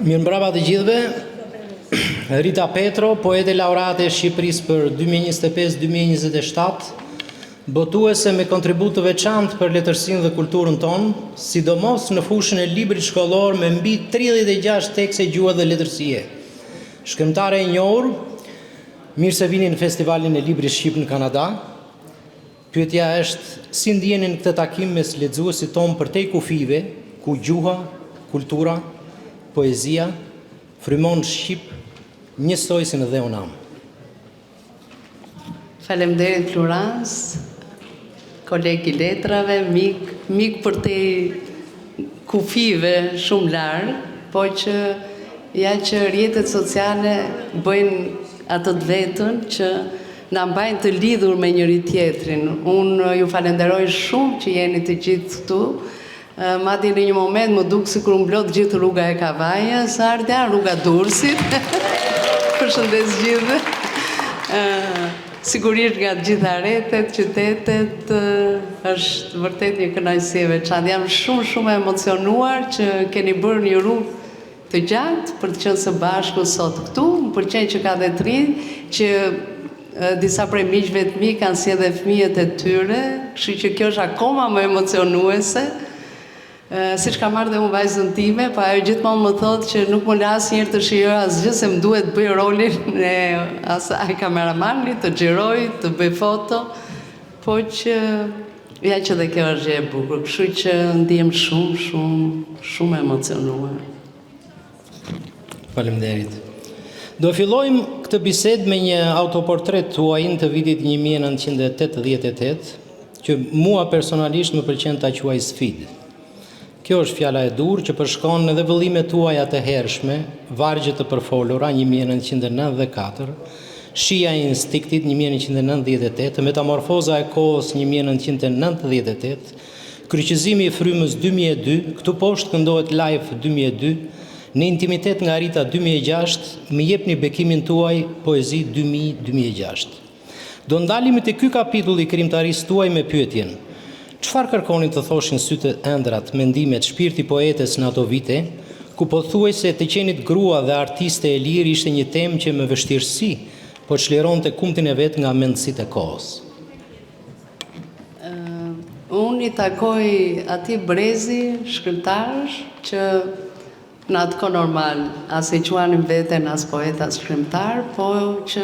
Mirëmbrëma të gjithëve. Rita Petro, poete laureate e Shqipërisë për 2025-2027, botuese me kontribut të veçantë për letërsinë dhe kulturën tonë, sidomos në fushën e librit shkollor me mbi 36 tekste gjuhë dhe letërsie. Shkrimtare e njohur, mirë se vini në festivalin e librit shqip në Kanada. Pyetja është, si ndjeni në këtë takim mes lexuesit tonë përtej kufive, ku gjuha, kultura, poezia, frymon shqip, njësoj si në dhe unam. Faleminderit Florence, kolegi letrave, mik për te kufive shumë larë, po që ja që rjetet sociale bëjnë atë të vetën që na mbajnë të lidhur me njëri tjetrin. Unë ju falenderoj shumë që jeni të gjithë këtu. Madje në një moment më duk si kur mblot gjithë rruga e Kavajës, ardha rruga Durrësit. Përshëndes gjithë. Sigurisht nga gjitha rrethet, qytetet, është vërtet një kënaqësi e veçantë. Jam shumë emocionuar që keni bërë një rrugë të gjatë për të qenë së bashku sot këtu. Më pëlqen që ka dhe të rinj që disa prej miqve të mi kanë sjellë fëmijët e tyre, kështu që kjo është akoma më emocionuese. Si që ka marrë dhe unë vajzën time, pa ajo gjithmonë më thotë që nuk më las njërë të shijoj asgjë se më duhet bëj rolin e asaj kameramanit, të xhiroj, të bëj foto, po që ja që dhe kjo është gjë e bukur, kështu që ndihem shumë emocionuar. Faleminderit. Do fillojmë këtë bisedë me një autoportret tuaj të vitit 1988, që mua personalisht më pëlqen ta quaj sfidë. Kjo është fjala e dur që përshkon edhe vëllimet tuaja të hershme, vargjet të përfolura 1994, shija e instiktit 1998, metamorfoza e kohës 1998, kryqëzimi i frymës 2002, këtu poshtë këndohet live 2002, në intimitet nga Rita 2006, më jepni bekimin tuaj poezi 2006. Do ndalimi te ky kapitull i krijimtarisë tuaj me pyetjen: çfarë kërkonin të thoshin sytë ëndrat, mendimet, shpirti poetes në ato vite, ku pothuajse të qenit grua dhe artiste e lirë ishte një temë që me vështirësi po çlironte kumtin e vet nga mendësitë e kohës? Unë i takoj atij brezi shkrimtarësh që në atë kohë normal, as i quanin veten as poet as shkrimtar, po që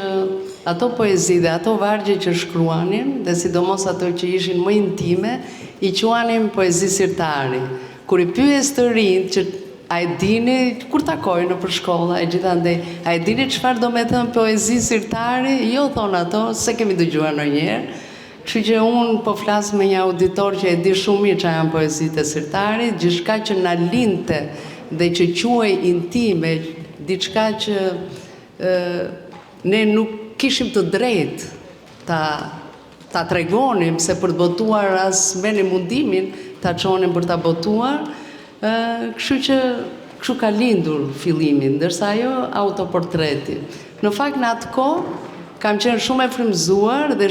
ato poezi dhe ato vargje që shkruanin, dhe sidomos ato që ishin më intime, i quanin poezi sirtari. Kur i pyes të rinj që a e dini, kur takojnë nëpër shkolla e gjithandej, a e dini çfarë do me thënë poezi sirtari? Jo, thonë ato, se kemi dëgjuar ndonjëherë. Kështu që unë po flas me një auditor që e di shumë mirë çfarë janë poezitë e sirtarit, gjithçka që na linte dhe që quaj intime, diçka që ne nuk kishim të drejtë ta tregonim, se për të botuar as merrnim mundimin ta çonim për ta botuar, kështu që kështu ka lindur fillimi, ndërsa ajo autoportreti. Në fakt në atë kohë kam qenë shumë e frymëzuar dhe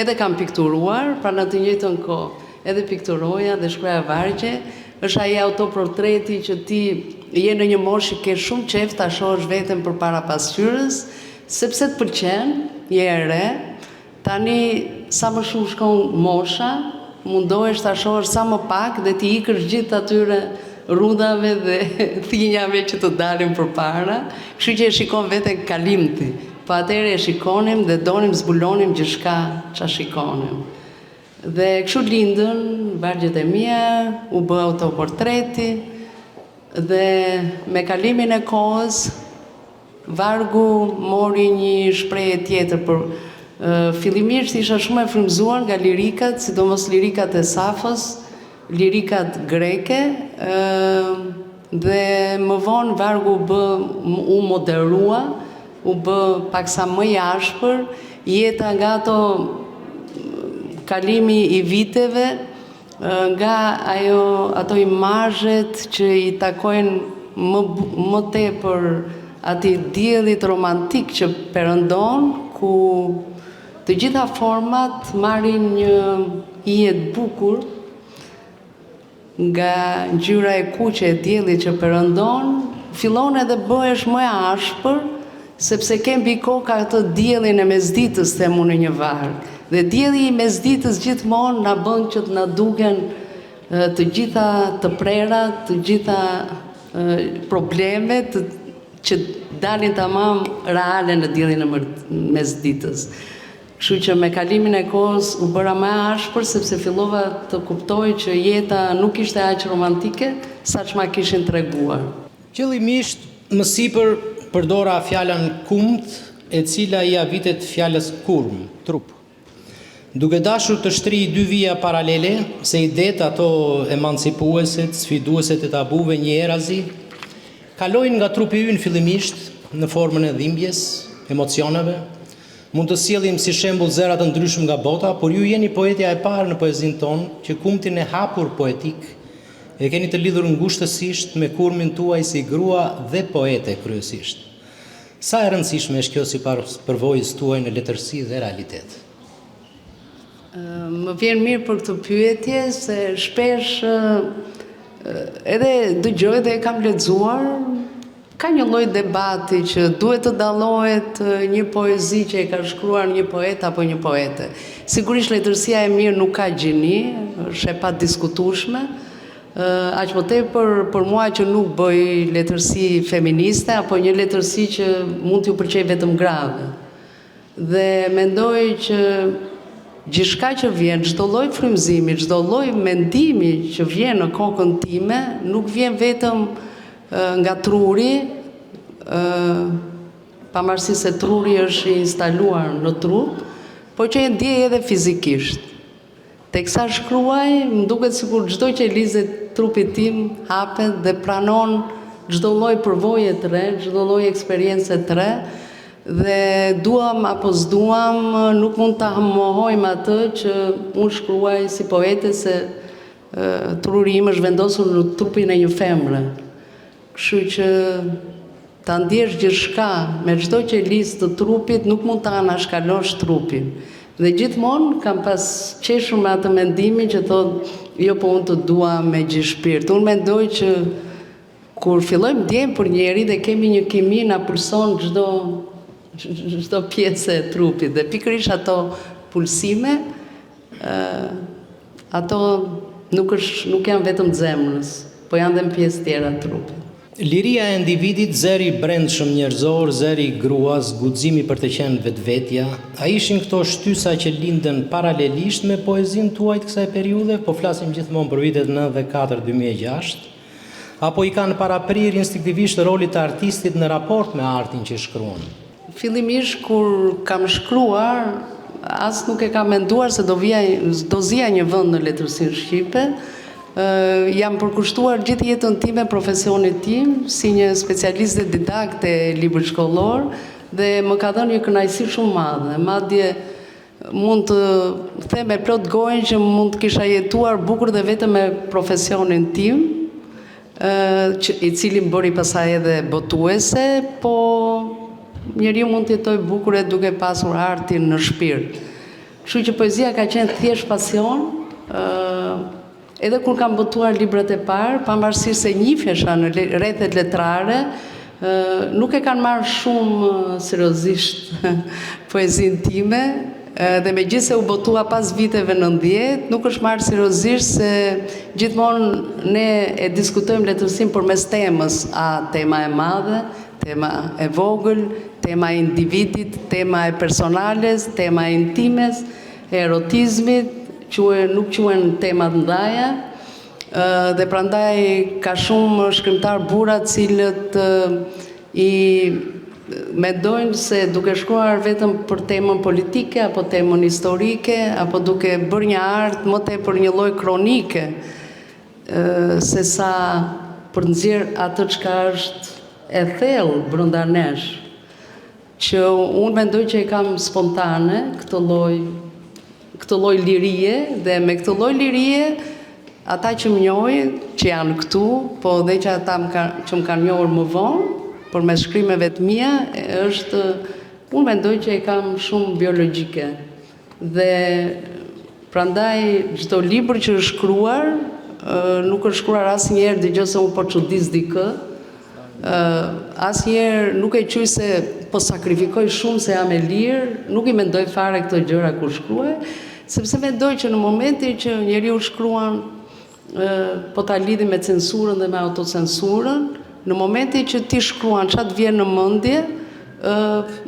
edhe kam pikturuar, pra në të njëjtën kohë edhe pikturoja dhe shkruaja vargje. Është ai autoportreti që ti je në një moshë ke shumë qejf ta shohësh veten përpara pasqyrës, sepse të pëlqen, je e re. Tani sa më shumë shkon mosha, mundohesh ta shohësh sa më pak dhe ti ikësh gjithë atyre rrudhave dhe thinjave që të dalin përpara, kështu që e shikon veten kalimti. Po atëherë e shikonim dhe donim zbulonim gjithçka ç'a shikonim. Dhe kështu lindën vargjet e mia, u bë autoportreti dhe me kalimin e kohës vargu mori një shprehje tjetër për fillimisht isha shumë e frymëzuar nga lirikat, sidomos lirikat e Safos, lirikat greke, dhe më vonë vargu u moderua, u bë paksa më i ashpër, jeta nga kalimi i viteve, nga ato imazhet që i takojnë më tepër atij diellit romantik që perëndon, ku të gjitha format marrin një hije të bukur nga ngjyra e kuqe e diellit që perëndon, fillon edhe bëhesh më e ashpër, sepse ke mbi kokë atë diellin e mesditës, themu në një varg. Dhe dielli i mesditës gjithmonë na bën që të na duken të gjitha të prerat, të gjitha problemet që dalin tamam reale në diellin e mesditës. Kështu që me kalimin e kohës u bëra më e ashpër sepse fillova të kuptoj që jeta nuk ishte aq romantike saq ma kishin treguar. Qëllimisht më sipër përdora fjalën kumt, e cila i avitet fjalës kurm, trup. Duke dashur të shtrij dy vija paralele, se idet ato emancipueset, sfidueset e tabuve njerëzi, kalojnë nga trupi ynë fillimisht në formën e dhimbjes, emocioneve. Mund të sjellim si shembull zëra të ndryshëm nga bota, por ju jeni poetja e parë në poezinë tonë që kumtin e hapur poetik e keni të lidhur ngushtësisht me kurmin tuaj si grua dhe poete kryesisht. Sa e rëndësishme është kjo sipas përvojës tuaj në letërsi dhe realitet? Më vjen mirë për këtë pyetje se shpesh edhe dëgjoj dhe e kam lexuar, ka një lloj debati që duhet të dallohet një poezi që e ka shkruar një poet apo një poete. Sigurisht letërsia e mirë nuk ka gjini, është e padiskutueshme. Aq më tepër për mua që nuk bëj letërsi feministe apo një letërsi që mund t'ju pëlqej vetëm grave. Dhe mendoj që gjithçka që vjen, çdo lloj frymëzimi, çdo lloj mendimi që vjen në kokën time, nuk vjen vetëm nga truri, pavarësisht se truri është i instaluar në trup, por që e ndjej edhe fizikisht. Teksa shkruaj, më duket sikur çdo që lizet trupit tim hapet dhe pranon çdo lloj përvoje të re, çdo lloj eksperiencë të re, dhe duam apo s'duam, nuk mund ta mohojmë atë që unë shkruaj si poete se truri im është vendosur në trupin e një femre. Kështu që ta ndjesh gjithçka me çdo qelisë të trupit nuk mund ta anashkalosh trupin. Dhe gjithmonë kam pas qeshur me atë mendimin që thotë jo po unë të dua me gjithë shpirt. Unë mendoj që kur fillojmë ndjejmë për njeri dhe kemi një kimi na pulson çdo pjesë e trupit dhe pikërisht ato pulsime, ato nuk janë vetëm zemrës, po janë dhe në pjesë tjera të trupit. Liria e individit, zeri brendshëm njerëzor, zeri gruas, guximi për të qenë vetvetja, a ishin këto shtysa që lindën paralelisht me poezinë tuaj të kësaj periudhe, po flasim gjithmonë për vitet 94-2006, apo i kanë paraprir instinktivisht rolit të artistit në raport me artin që shkruan? Fillimisht kur kam shkruar, as nuk e kam menduar se do zija një vend në letërsinë shqipe. Jam përkushtuar gjithë jetën time profesionit tim si një specialist dhe didakte libër shkollor dhe më ka dhënë një kënaqësi shumë madhe. Madje mund të them me plot gojën që mund të kisha jetuar bukur dhe vetëm me profesionin tim, i cili më bëri pasaj edhe botuese, po njeriu mund të jetojë bukur e duke pasur artin në shpirt. Kështu që poezia ka qenë thjesht pasion. Edhe kur kam botuar librat e parë, pavarësisht se njihesha në rrethet letrare, nuk e kanë marrë shumë seriozisht poezinë time, dhe megjithëse u botua pas viteve 90, nuk është marrë seriozisht se gjithmonë ne e diskutojmë letërsinë përmes temës, tema e madhe, tema e vogël, tema e individit, tema e personales, tema e intimes, e erotizmit, nuk quhen temat ndaja, dhe prandaj ka shumë shkrimtar burra cilët i mendojnë se duke shkruar vetëm për temën politike apo temën historike apo duke bërë një art më tepër një lloj kronike se sa për nxjerr atë çka është e thellë brenda nesh, që unë mendoj që e kam spontane këtë lloj lirie, dhe me këtë lloj lirie ata që më njohin, që janë këtu, po dhe që ata që më kanë njohur më vonë, për me shkrimeve të mia, unë mendoj që e kam shumë biologjike Dhe prandaj çdo libër që është shkruar, nuk është shkruar asnjëherë dëgjoj se unë po çudis dikë. Asnjëherë nuk e quaj se po sakrifikoj shumë se jam e lirë, nuk i mendoj fare këto gjëra kur shkruaj, sepse mendoj që në momentin që njeriu shkruan po ta lidhi me censurën dhe me autocensurën, në momentin që ti shkruan çfarë të vjen në mendje,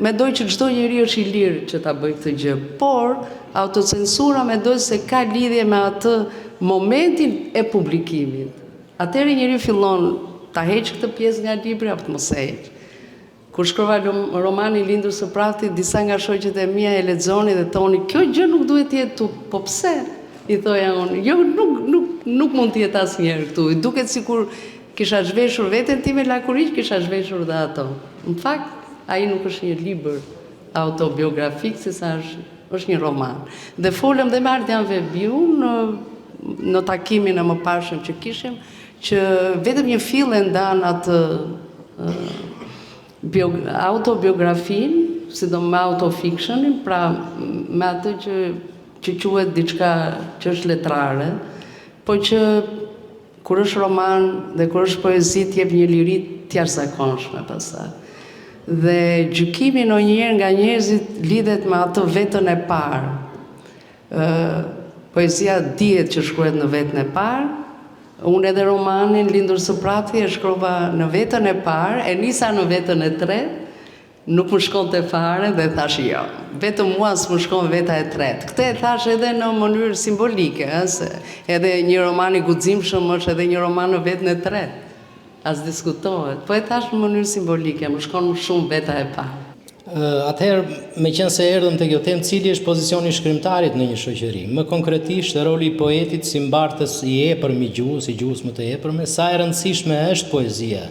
mendoj që çdo njeri është i lirë që ta bëjë këtë gjë, por autocensura mendoj se ka lidhje me atë momentin e publikimit. Atëherë njeriu fillon ta heq këtë pjesë nga libri apo të mos e heq. Kur shkrova romanin Lindur së Praftit, disa nga shoqet e mia e lexonin dhe thoni, kjo gjë nuk duhet të jetë tu. Po pse? I thoja unë, jo, nuk mund të jetë asnjëherë këtu. I duket sikur kisha zhveshur veten time lakuriq, kisha zhveshur dhe ato. Në fakt, ai nuk është një libër autobiografik, sesa është një roman. Dhe folëm dhe me Ardian Vebiu në takimin e mëparshëm që kishim, që vetëm një fill e ndan atë autobiografin, sidomos me autofictionin, pra me atë që quhet diçka që është letrare, po që kur është roman dhe kur është poezi t'jep një liri të jashtëzakonshme pastaj. Dhe gjykimi ndonjëherë nga njerëzit lidhet me atë vetën e parë. Poezia dihet që shkruhet në vetën e parë. Unë edhe romanin Lindur së Prafti e shkrova në vetën e parë, e nisa në vetën e tretë, nuk më shkonte fare dhe thash jo, vetëm mua s'më shkon veta e tretë. Këtë e thash edhe në mënyrë simbolike, se edhe një roman i guximshëm është edhe një roman në vetën e tretë. As diskutohet, po e thash në mënyrë simbolike, më shkon më shumë veta e parë. Atëherë, me qenë se erdhëm të kjo temë, cili është pozicioni shkrimtarit në një shoqëri? Më konkretisht, roli i poetit si mbartës i epërm i gjuhës, i gjuhës më të epërme, sa e rëndësishme është poezia,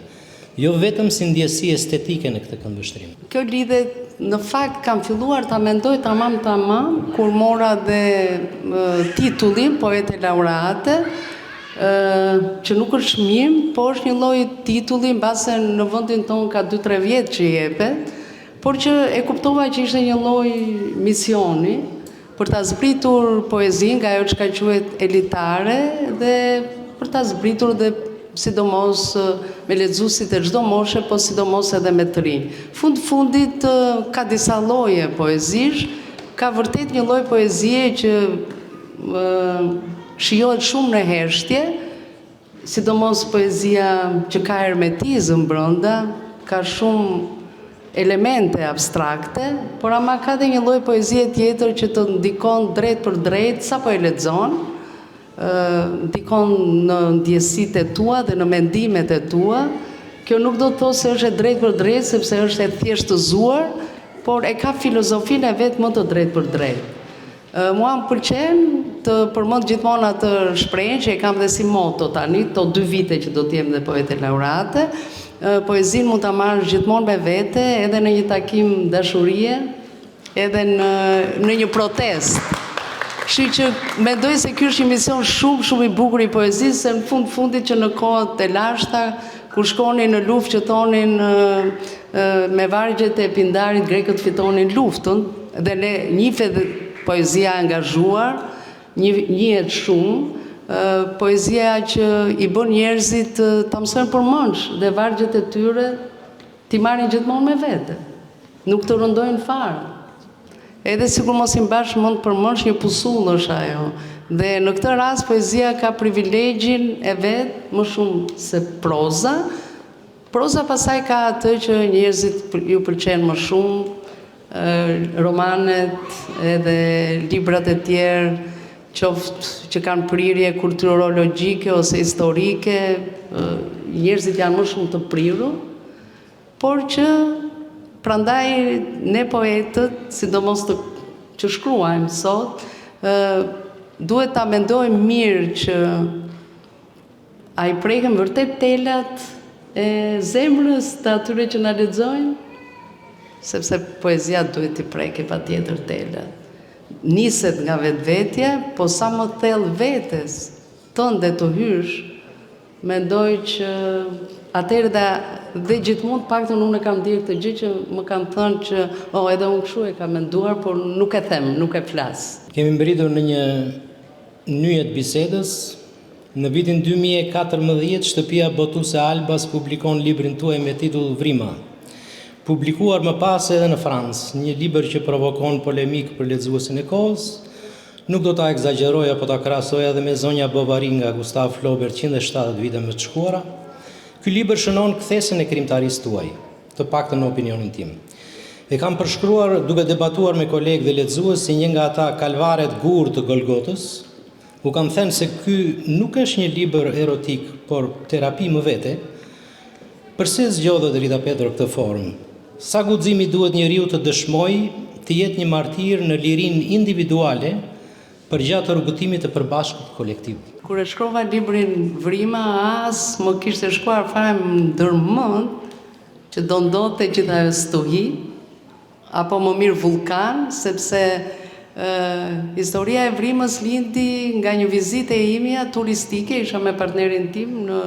jo vetëm si ndjesi estetike në këtë këndvështrim. Kjo lidhet, në fakt kam filluar ta mendoj tamam, kur mora dhe titullin poete laureate, që nuk është çmim, po është një lloj titulli mbase në vendin tonë ka 2-3 vjet që jepet, por që e kuptova që ishte një lloj misioni për ta zbritur poezinë nga ajo çka quhet elitare dhe për ta zbritur dhe sidomos me lexuesit e çdo moshe, po sidomos edhe me të rinj. Fundit ka disa lloje poezish, ka vërtet një lloj poezie që shijohet shumë në heshtje, sidomos poezia që ka hermetizëm brenda, ka shumë elemente abstrakte, por ama ka dhe një lloj poezie tjetër që të ndikon drejt për drejt sa po e lexon, ndikon në ndjesitë e tua dhe në mendimet e tua. Kjo nuk do të thosë se është e drejt për drejt, sepse është e thjeshtëzuar, por e ka filozofinë e vet më të drejt për drejt. Mua më pëlqen të përmend gjithmonë atë shprehje që e kam dhe si moto tani, to 2 vite që do të jem dhe poete laureate. Poezinë mund ta marrësh gjithmonë me vete, edhe në një takim dashurie, edhe në një protestë. Kështu që mendoj se ky është një mision shumë i bukur i poezisë, se në fundit që në kohët e lashta, kur shkonin në luftë që thonin me vargjet e Pindarit grekët fitonin luftën, dhe ne njifet poezia angazhuar, njihet shumë, poezia që i bën njerëzit ta mësojnë përmendsh dhe vargjet e tyre ti marrin gjithmonë me vete. Nuk të rëndojnë fare. Edhe sikur mos i mbash mend përmendsh, një pusull është ajo. Dhe në këtë rast poezia ka privilegjin e vet më shumë se proza. Proza pasaj ka atë që njerëzit ju pëlqen më shumë, romanet edhe librat e tjerë, qoftë që kanë prirje kulturologjike ose historike, njerëzit janë më shumë të prirur, por që prandaj ne poetët, sidomos që shkruajmë sot, duhet ta mendojmë mirë që a i preken vërtet telat e zemrës të atyre që na lexojnë, sepse poezia duhet t'i preke patjetër telat. Niset nga vetvetja, po sa më thellë vetes tënde të hysh, mendoj që atëherë Dhe gjithmonë paktën unë kam dirë këtë gjë që më kanë thënë që edhe unë kështu e kam menduar, por nuk e them, nuk e flas. Kemi mbërritur në një nyje të bisedës. Në vitin 2014, shtëpia botuese Albas publikon librin tuaj me titull Vrima, publikuar më pas edhe në Francë, një libër që provokon polemik për lexuesin e kohës. Nuk do ta egzageroj apo ta krahasoj edhe me Zonja Bovary nga Gustav Flaubert 170 vite më të shkuara. Ky libër shënon kthesën e krijimtarisë tuaj, të paktën në opinionin tim. E kam përshkruar duke debatuar me kolegë dhe lexues si një nga ata kalvaret gur të Golgotës. U kam thënë se ky nuk është një libër erotik, por terapi më vete. Përse zgjodhet Rita Petro këtë formë? Sa guximi duhet njeriu të dëshmojë të jetë një martir në lirinë individuale përgjatë rrugëtimit të përbashkët kolektiv? Kur e shkrova librin Vrima, as më kishte shkuar fare në ndërmend që do ndodhte gjithë ajo stuhi, apo më mirë vulkan, sepse historia e Vrimës lindi nga një vizitë e imja turistike, isha me partnerin tim në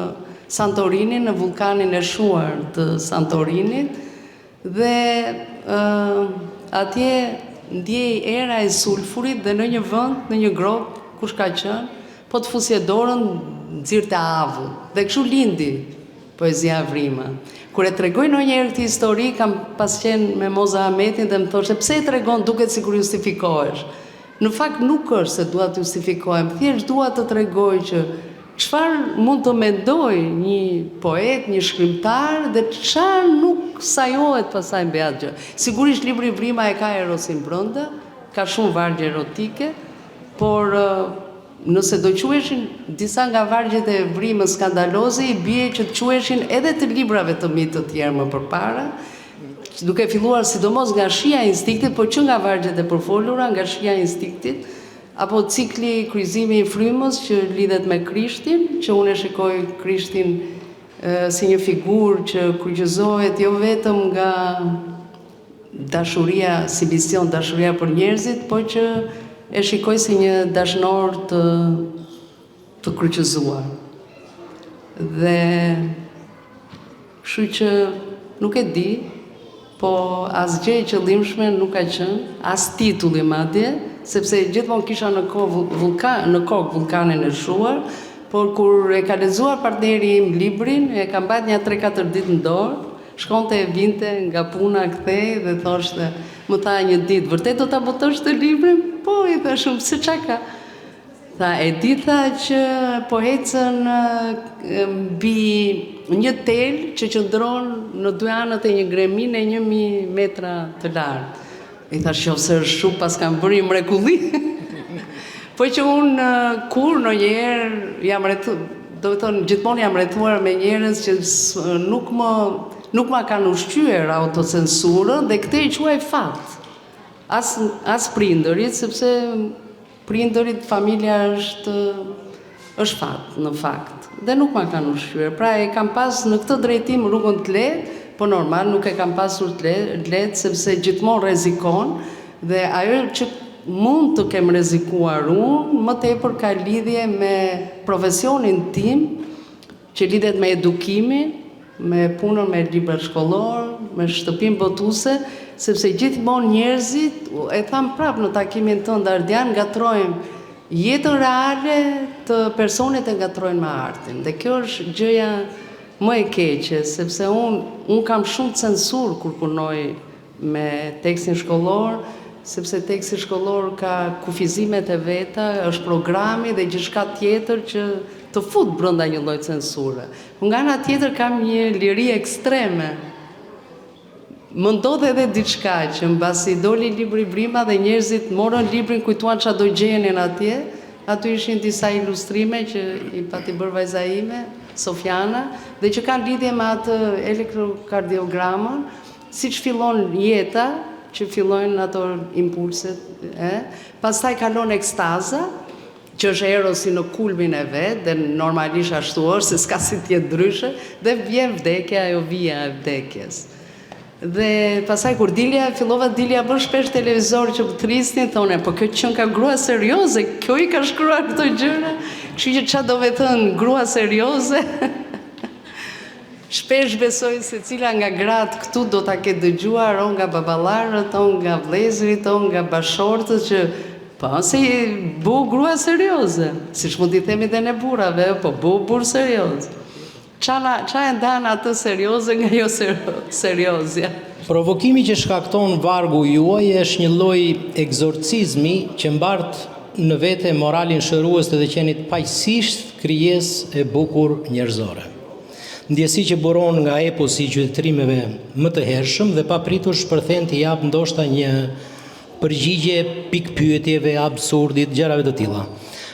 Santorini, në vulkanin e shuar të Santorinit, dhe atje ndjej era e sulfurit dhe në një vend, në një grop, kush ka qenë, po të fusje dorën nxirrte avull. Dhe kështu lindi poezia Vrima. Kur e tregoj ndonjëherë këtë histori, kam pas qenë me Moza Ahmetin dhe më thoshte, pse e tregon duket sikur justifikohesh? Në fakt nuk është se dua të justifikohem, thjesht dua të tregoj që çfarë mund të mendoj një poet, një shkrimtar dhe çfarë nuk sajohet pasaj mbi atë gjë. Sigurisht libri Vrima e ka erosin brenda, ka shumë vargje erotike, por nëse do quheshin disa nga vargjet e Vrimës skandaloze, i bie që të quheshin edhe të librave të mi të tjerë më përpara, duke filluar sidomos nga Shija e Instiktit, por që nga vargjet e përfolura, nga Shija e Instiktit, apo cikli Kryqëzimi i frymës që lidhet me Krishtin, që unë e shikoj Krishtin si një figurë që kryqëzohet jo vetëm nga dashuria si mision, dashuria për njerëzit, por që e shikoj si një dashnor të kryqëzuar. Dhe kështu që nuk e di, po asgjë e qëllimshme nuk ka qenë, as titulli madje, sepse gjithmonë kisha në kokë vulkanin e shuar, por kur e ka lexuar partneri im librin, e ka mbajtur një 3-4 ditë në dorë, shkonte e vinte nga puna kthej dhe thoshte, më tha një ditë, vërtet do ta botosh të librin? Po, i thashëm, pse çka ka? Tha, e di tha që po ecën mbi një tel që qëndron në dy anët e një gremine 1000 metra të lartë. I thash, qofse është shumë, pas kam bërë një mrekulli. Po që unë kur në njerë jam rrethuar, do të thonë, gjithmonë jam rrethuar me njerëz që nuk ma kanë ushqyer autocensurën dhe këtë i quaj fat. As prindërit, sepse prindërit, familja është fat, në fakt. Dhe nuk ma kanë ushqyer. Pra e kam pas në këtë drejtim rrugën të lehtë, po normal nuk e kam pasur të lehtë, sepse gjithmonë rrezikon dhe ajo që mund të kem rrezikuar unë, më tepër ka lidhje me profesionin tim, që lidhet me edukimin, me punën me libra shkollor, me shtëpinë botuese, sepse gjithmonë njerëzit, e tham prapë në takimin tënd Ardian, ngatrojnë jetën reale të personit e ngatrojnë me artin. Dhe kjo është gjëja më e keqe, sepse unë kam shumë censur kur punoj me tekstin shkollor, sepse teksti shkollor ka kufizimet e veta, është programi dhe gjithçka tjetër që të fut brenda një lloj censure. Nga ana tjetër kam një liri ekstreme. Më ndodhe edhe diçka që mbasi doli libri Vrima dhe njerëzit morën librin, kujtuan çfarë do gjenin atje. Aty ishin disa ilustrime që i pati bërë vajza ime, Sofiana, dhe që kanë lidhje me atë elektrokardiogramën, siç fillon jeta, që fillojnë ato impulset, pastaj kalon ekstaza, që është erosi në kulmin e vetë, dhe normalisht ashtu është, se s'ka si tjetë ndryshe, dhe vjen vdekja, ajo vija e vdekjes. Dhe pasaj kur fillova dilja bërë shpesh televizor që tristin, thone, po kjo qënë ka grua serioze, kjo i ka shkruar këto gjëra, kështu që qa do me thënë grua serioze. Shpesh besoj se cila nga gratë këtu do ta ketë dëgjuar, o nga baballarët, o nga vëllezërit, o nga bashortët që po si bu grua serioze, siç mund t'i themi dhe ne burrave, po bu burr serioz. Qa e ndan atë serioze nga jo seriozja? Provokimi që shkakton vargu juaj është një lloj egzorcizmi që mbart në vete moralin shërues të qenit paqësisht krijesë e bukur njerëzore. Ndjesi që buron nga eposi i qytetërimeve më të hershëm dhe papritur shpërthen t'i jap ndoshta një përgjigje pikpyetjeve, absurdit, gjërave të tilla.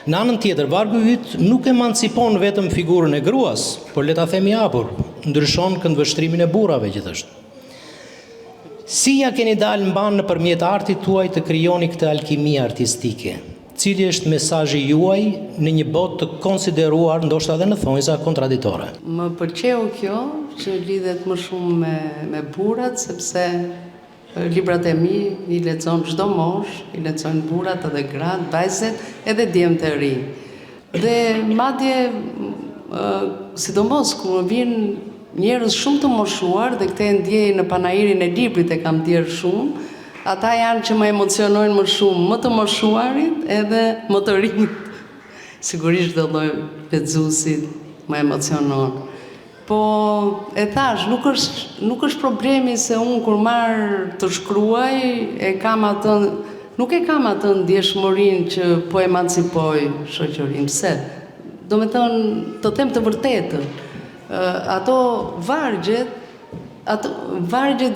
Në anën tjetër, vargu yt nuk emancipon vetëm figurën e gruas, por le ta themi hapur, ndryshon këndvështrimin e burrave gjithashtu. Si ja keni dalë mban nëpërmjet artit tuaj të krijoni këtë alkimi artistike? Cili është mesazhi juaj në një botë të konsideruar ndoshta edhe në thonjza kontraditore? Më pëlqeu kjo që lidhet më shumë me burrat, sepse librat e mi i lexon çdo mosh, i lexojnë burrat edhe gratë, vajzat, edhe djemtë të ri. Dhe madje sidomos kur vijnë njerëz shumë të moshuar dhe këtë ndjej në panairin e librit e kam ndier shumë, ata janë që më emocionojnë më shumë, më të moshuarit edhe më të rinjt. Sigurisht do lloj lexuesit më emocionon. Po e thash, nuk është problemi se unë kur marr të shkruaj nuk e kam atë ndjeshmërinë që po emancipoj shoqërinë. Pse? Do me thënë, të them të vërtetën. Ato vargjet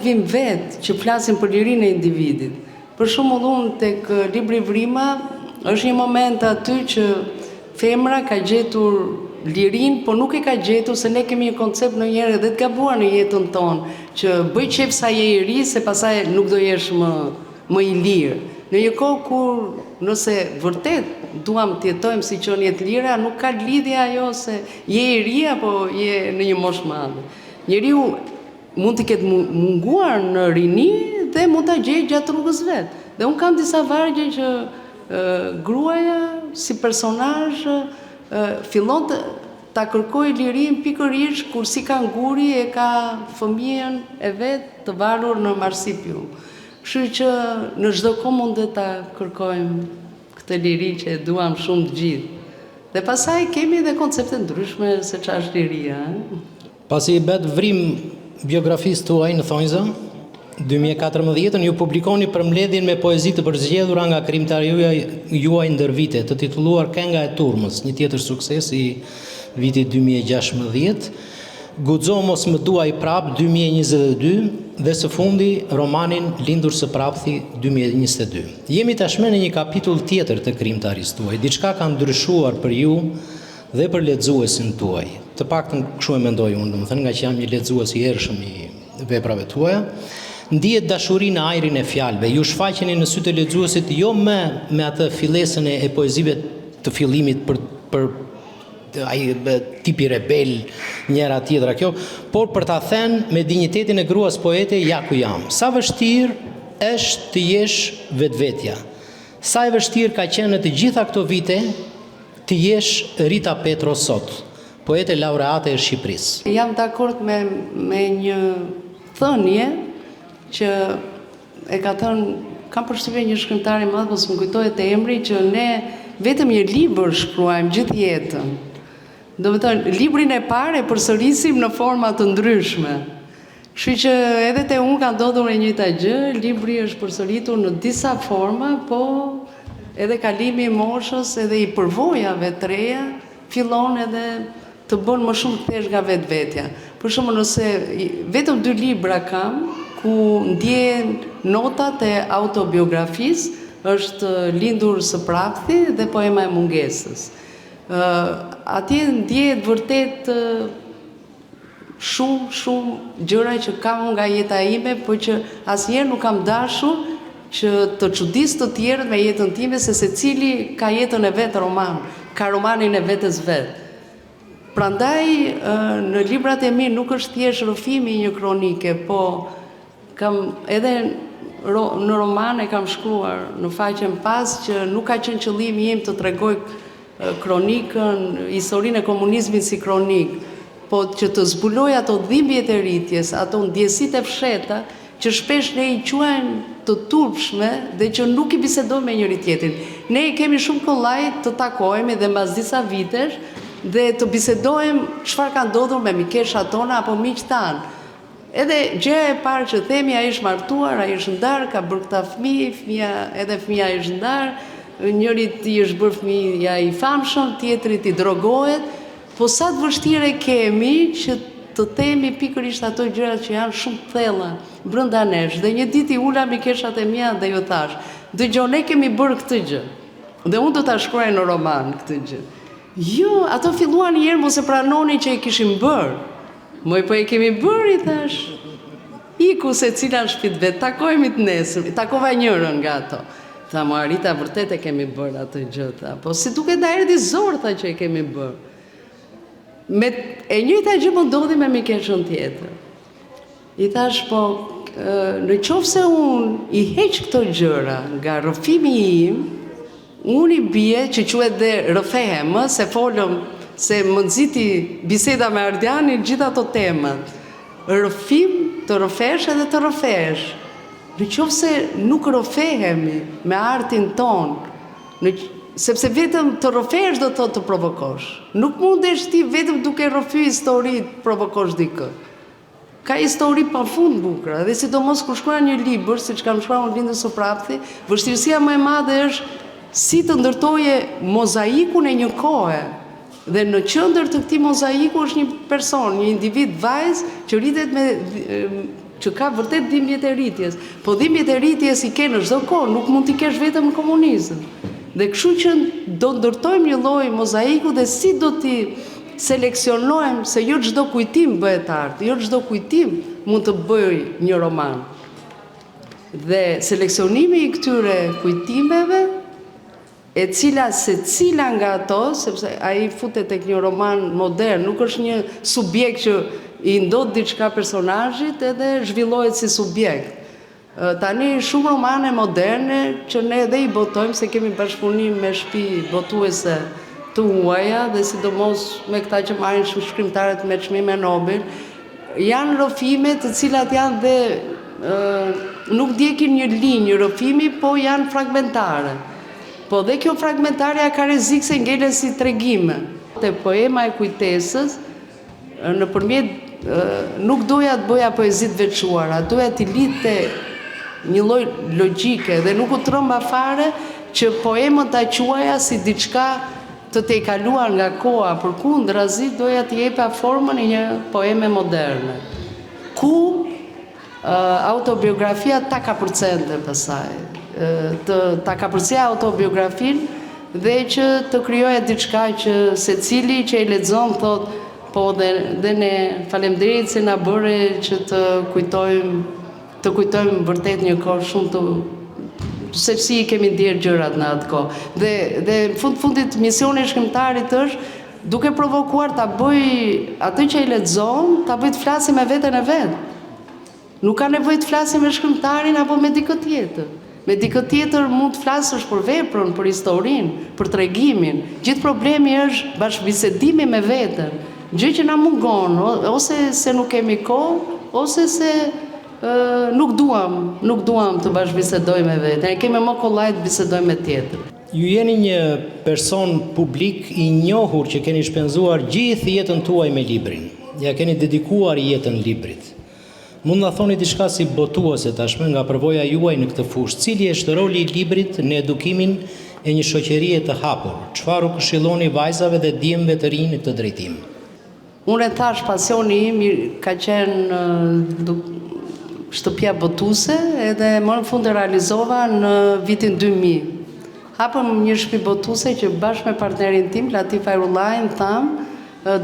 vijnë vetë që flasin për lirinë e individit. Për shembull, unë tek libri Vrima është një moment aty që femra ka gjetur lirin, por nuk e ka gjetur se ne kemi një koncept ndonjëherë edhe të gabuar në jetën tonë, që bëj qef sa je i ri, se pastaj nuk do jesh më i lirë. Në një kohë kur nëse vërtet duam të jetojmë si qenie të lira, nuk ka lidhje ajo se je i ri apo je në një moshë madhe. Njeriu mund të ketë munguar në rini dhe mund ta gjejë gjatë rrugës vet. Dhe un kam disa vargje që gruaja si personazh fillon ta kërkojë lirinë pikërisht kur si ka nguri e ka fëmijën e vet të varur në marsipium. Kështu që në çdo kohë mundet ta kërkojmë këtë liri që e duam shumë të gjithë. Dhe pastaj kemi edhe koncepte ndryshme se çfarë është liria. Pasi i bet vrim biografisë tuaj në thonjza, 2014 ju publikoni përmbledhjen me poezi të përzgjedhura nga krijimtarët juaj ndër vite, të titulluar Kënga e Turmës, një tjetër sukses i vitit 2016, Guxo mos më duaj prap 2022 dhe së fundi romanin Lindur së prapthi 2022. Jemi tashmë në një kapitull tjetër të krijimtarisë tuaj. Diçka ka ndryshuar për ju dhe për lexuesin tuaj. Të paktën kështu e mendoj unë, domethënë nga që jam një lexues i hershëm i veprave tuaja. Ndihet dashuri në ajrin e fjalëve. Ju shfaqeni në sy të lexuesit jo me atë fillesën e poezive të fillimit për ai tipi rebel njëra tjetra kjo, por për ta thënë me dinjitetin e gruas poete ja ku jam. Sa vështirë është të jesh vetvetja. Sa e vështirë ka qenë në të gjitha këto vite të jesh Rita Petro sot, poete laureate e Shqipërisë. Jam dakord me një thënie që e ka thënë, kam përshtypjen një shkrimtar i madh, mos më kujtohet emri, që ne vetëm një libër shkruajmë gjithë jetën. Do të thënë, librin e parë e përsërisim në forma të ndryshme. Kështu që edhe te unë ka ndodhur e njëjta gjë, libri është përsëritur në disa forma, po edhe kalimi i moshës edhe i përvojave të reja fillon edhe të bën më shumë thjesht nga vetvetja. Për shembull, nëse vetëm 2 libra kam ku ndjehen notat e autobiografisë, është Lindur së prapthi dhe Poema e mungesës. Atje ndjehet vërtet shumë gjëra që kam nga jeta ime, por që asnjëherë nuk kam dashur që të çudis të tjerët me jetën time, se secili ka jetën e vet roman, ka romanin e vetes vet. Prandaj në librat e mi nuk është thjesht rrëfimi i një kronike, po kam edhe në roman e kam shkruar në faqen pas që nuk ka qenë qëllimi im të tregoj kronikën, historinë e komunizmit si kronik, po që të zbuloj ato dhimbjet e rritjes, ato ndjesit e fsheta, që shpesh ne i quajmë të turpshme dhe që nuk i bisedojmë me njëri tjetrin. Ne i kemi shumë kollaj të takohemi dhe mbas disa vitesh dhe të bisedojmë çfarë ka ndodhur me mikeshat tona apo miqtë tanë. Edhe gjëja e parë që themi, ai është martuar, ai është ndarë, ka bërë këta fëmijë, edhe fëmia është ndarë, njëri i është bërë fëmija i famshëm, tjetrit i drogohet, po sa të vështirë kemi që të themi pikërisht ato gjëra që janë shumë thella brenda nesh. Dhe një ditë i ula mikeshat e mia dhe ju thash, dëgjoj, ne kemi bërë këtë gjë. Dhe unë do ta shkruaj në roman këtë gjë. Jo, ato filluan një herë mos e pranonin që e kishim bërë. Moj, po e kemi bërë, i thash. Iku se cila në shtëpi vet, takohemi të nesër. Takova njërën nga ato. Tha, mo Arita, vërtet e kemi bërë atë gjë. Po si duket da erdhi zor, tha, që e kemi bërë. E njëjta gjë më ndodhi me mikeshën tjetër. I thash, po, në qoftë se unë i heq këto gjëra nga rrëfimi im, unë i bie që quhet dhe rrëfehem, se folëm, se më nxiti biseda me Ardianin gjitha ato temat. Rrëfim, të rrëfesh edhe të rrëfesh. Në qoftë se nuk rrëfehemi me artin ton, sepse vetëm të rrëfesh do të provokosh. Nuk mundesh ti vetëm duke rrëfy histori të provokosh dikë. Ka histori pa fund bukura, dhe sidomos kur shkruan një libër, siç kam shkruar unë Lindë Soprapthi, vështirësia më e madhe është si të ndërtoje mozaikun e një kohe. Dhe në qendër të këtij mozaiku është një person, një individ, vajzë që rritet që ka vërtet dhimbjet e rritjes. Po dhimbjet e rritjes i ke në çdo kohë, nuk mund t'i kesh vetëm në komunizëm. Dhe kështu që do ndërtojmë një lloj mozaiku dhe si do t'i seleksionojmë, se jo çdo kujtim bëhet art, jo çdo kujtim mund të bëjë një roman. Dhe seleksionimi i këtyre kujtimeve, e cila se cila nga ato, sepse ai futet tek një roman modern, nuk është një subjekt që i ndodh diçka personazhit edhe zhvillohet si subjekt. Tani shumë romane moderne që ne edhe i botojmë, se kemi bashkëpunim me shtëpi botuese të huaja dhe sidomos me këta që marrin shkrimtarët me çmime Nobel, janë rrëfime të cilat janë dhe nuk ndjekin një linjë rrëfimi, po janë fragmentare. Po dhe kjo fragmentarja ka rrezik se ngelen si tregime. Te poema e kujtesës, nuk doja të bëja poezit veçuara, doja t'i lidhte një lloj logjike dhe nuk u tromba fare që poemën ta quaja si diçka të te kaluar nga koha, përkundrazi doja t'i jepa formën e një poeme moderne. Ku autobiografia ta ka përcente pasaj. Ta ka përcija autobiografin dhe që të kryojë diçka që secili që e lexon thot, po dhe ne faleminderit se na bëre që të kujtojmë vërtet një kohë shumë të se si i kemi ndjerë gjërat në atë kohë. Dhe fundit misioni i shkrimtarit është duke provokuar ta bëj atë që i lexon, ta bëj të flasë me veten e vet. Nuk ka nevojë të flasë me shkrimtarin apo me dikë tjetër. Me dikë tjetër mund të flasësh për veprën, për historinë, për tregimin. Gjithë problemi është bashkëbisedimi me veten. Gjë që na mungon, ose se nuk kemi kohë, ose se nuk duam të bashkëbisedojmë me veten. Kemi më kollaj të bisedojmë me tjetër. Ju jeni një person publik i njohur që keni shpenzuar gjithë jetën tuaj me librin. Ja keni dedikuar jetën librit. Mund na thoni diçka si botuese tashmë nga përvoja juaj në këtë fushë. Cili është roli i librit në edukimin e një shoqërie të hapur? Çfarë u këshilloni vajzave dhe djemve të rinj në këtë drejtim? Unë e thash, pasioni im ka qenë shtëpia botuese edhe më në fund e realizova në vitin 2000. Hapëm një shtëpi botuese që bashkë me partnerin tim, Latif Ajrullahin,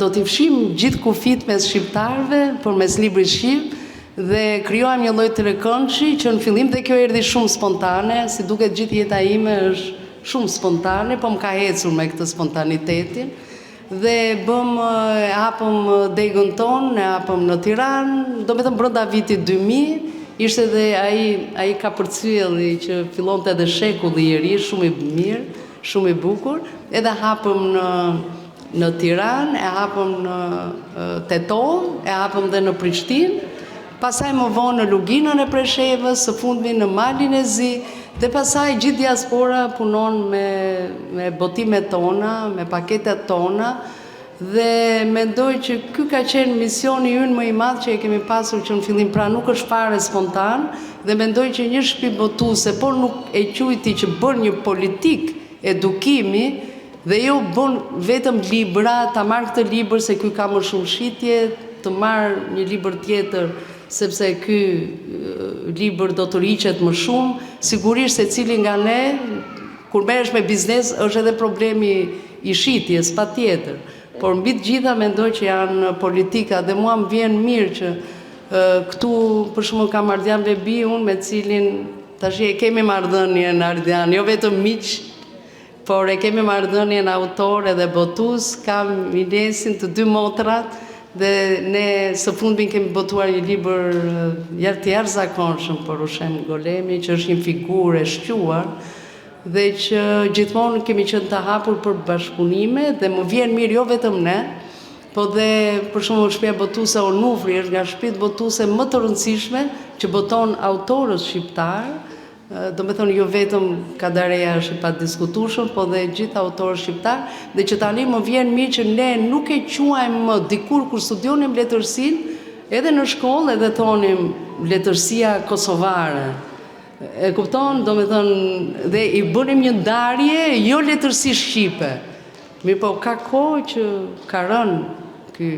do t'i fshim gjithë kufit mes shqiptarëve përmes librit shqip. Dhe krijohem një lloj trekëndshi që në fillim dhe kjo erdhi shumë spontane, si duket gjithë jeta ime është shumë spontane, po më ka ecur me këtë spontanitetin. Dhe hapëm degën tonë, e hapëm në Tiranë, do me thëmë brenda vitit 2000, ishte dhe ai ka përcjellë që fillonte edhe shekulli i ri, shumë i mirë, shumë i bukur, edhe hapëm në Tiranë, e hapëm në Tetov, e hapëm dhe në Prishtinë, pasaj më vonë në Luginën e Preshevës, së fundmi në Malin e Zi, dhe pasaj gjithë diaspora punon me botimet tona, me paketet tona, dhe mendoj që ky ka qenë misioni ynë më i madh që e kemi pasur që në fillim, pra nuk është fare spontan, dhe mendoj që një shtëpi botuese, por nuk e quajti që bën një politik edukimi dhe jo bën vetëm libra, ta marr këtë libër se ky ka më shumë shitje, të marr një libër tjetër sepse ky libër do të riqet më shumë. Sigurisht secili nga ne, kur merresh me biznes, është edhe problemi i shitjes, patjetër. Por mbi të gjitha mendoj që janë politika dhe mua më vjen mirë që këtu për shembull kam Ardian Bebi, unë me cilin tash e kemi marrëdhënien Ardian, jo vetëm miq, por e kemi marrëdhënien autor edhe botues, kam Inesin të dy motrat dhe ne së fundmi kemi botuar një libër të jashtëzakonshëm për Ushem Golemi, që është një figurë e shquar, dhe që gjithmonë kemi qenë të hapur për bashkëpunime dhe më vjen mirë jo vetëm ne, po dhe për shembull shtëpia botuese Onufri është nga shtëpitë botuese më të rëndësishme që boton autorës shqiptar, do me thonë jo vetëm Kadareja është i padiskutueshëm, po dhe gjithë autorët shqiptar, dhe që tani më vjen mirë që ne nuk e quajmë më dikur kur studionim letërsinë, edhe në shkollë edhe thonim letërsia kosovare. E kupton, do me thënë, dhe i bënim një ndarje, jo letërsi shqipe. Mirë po, ka kohë që ka rënë ky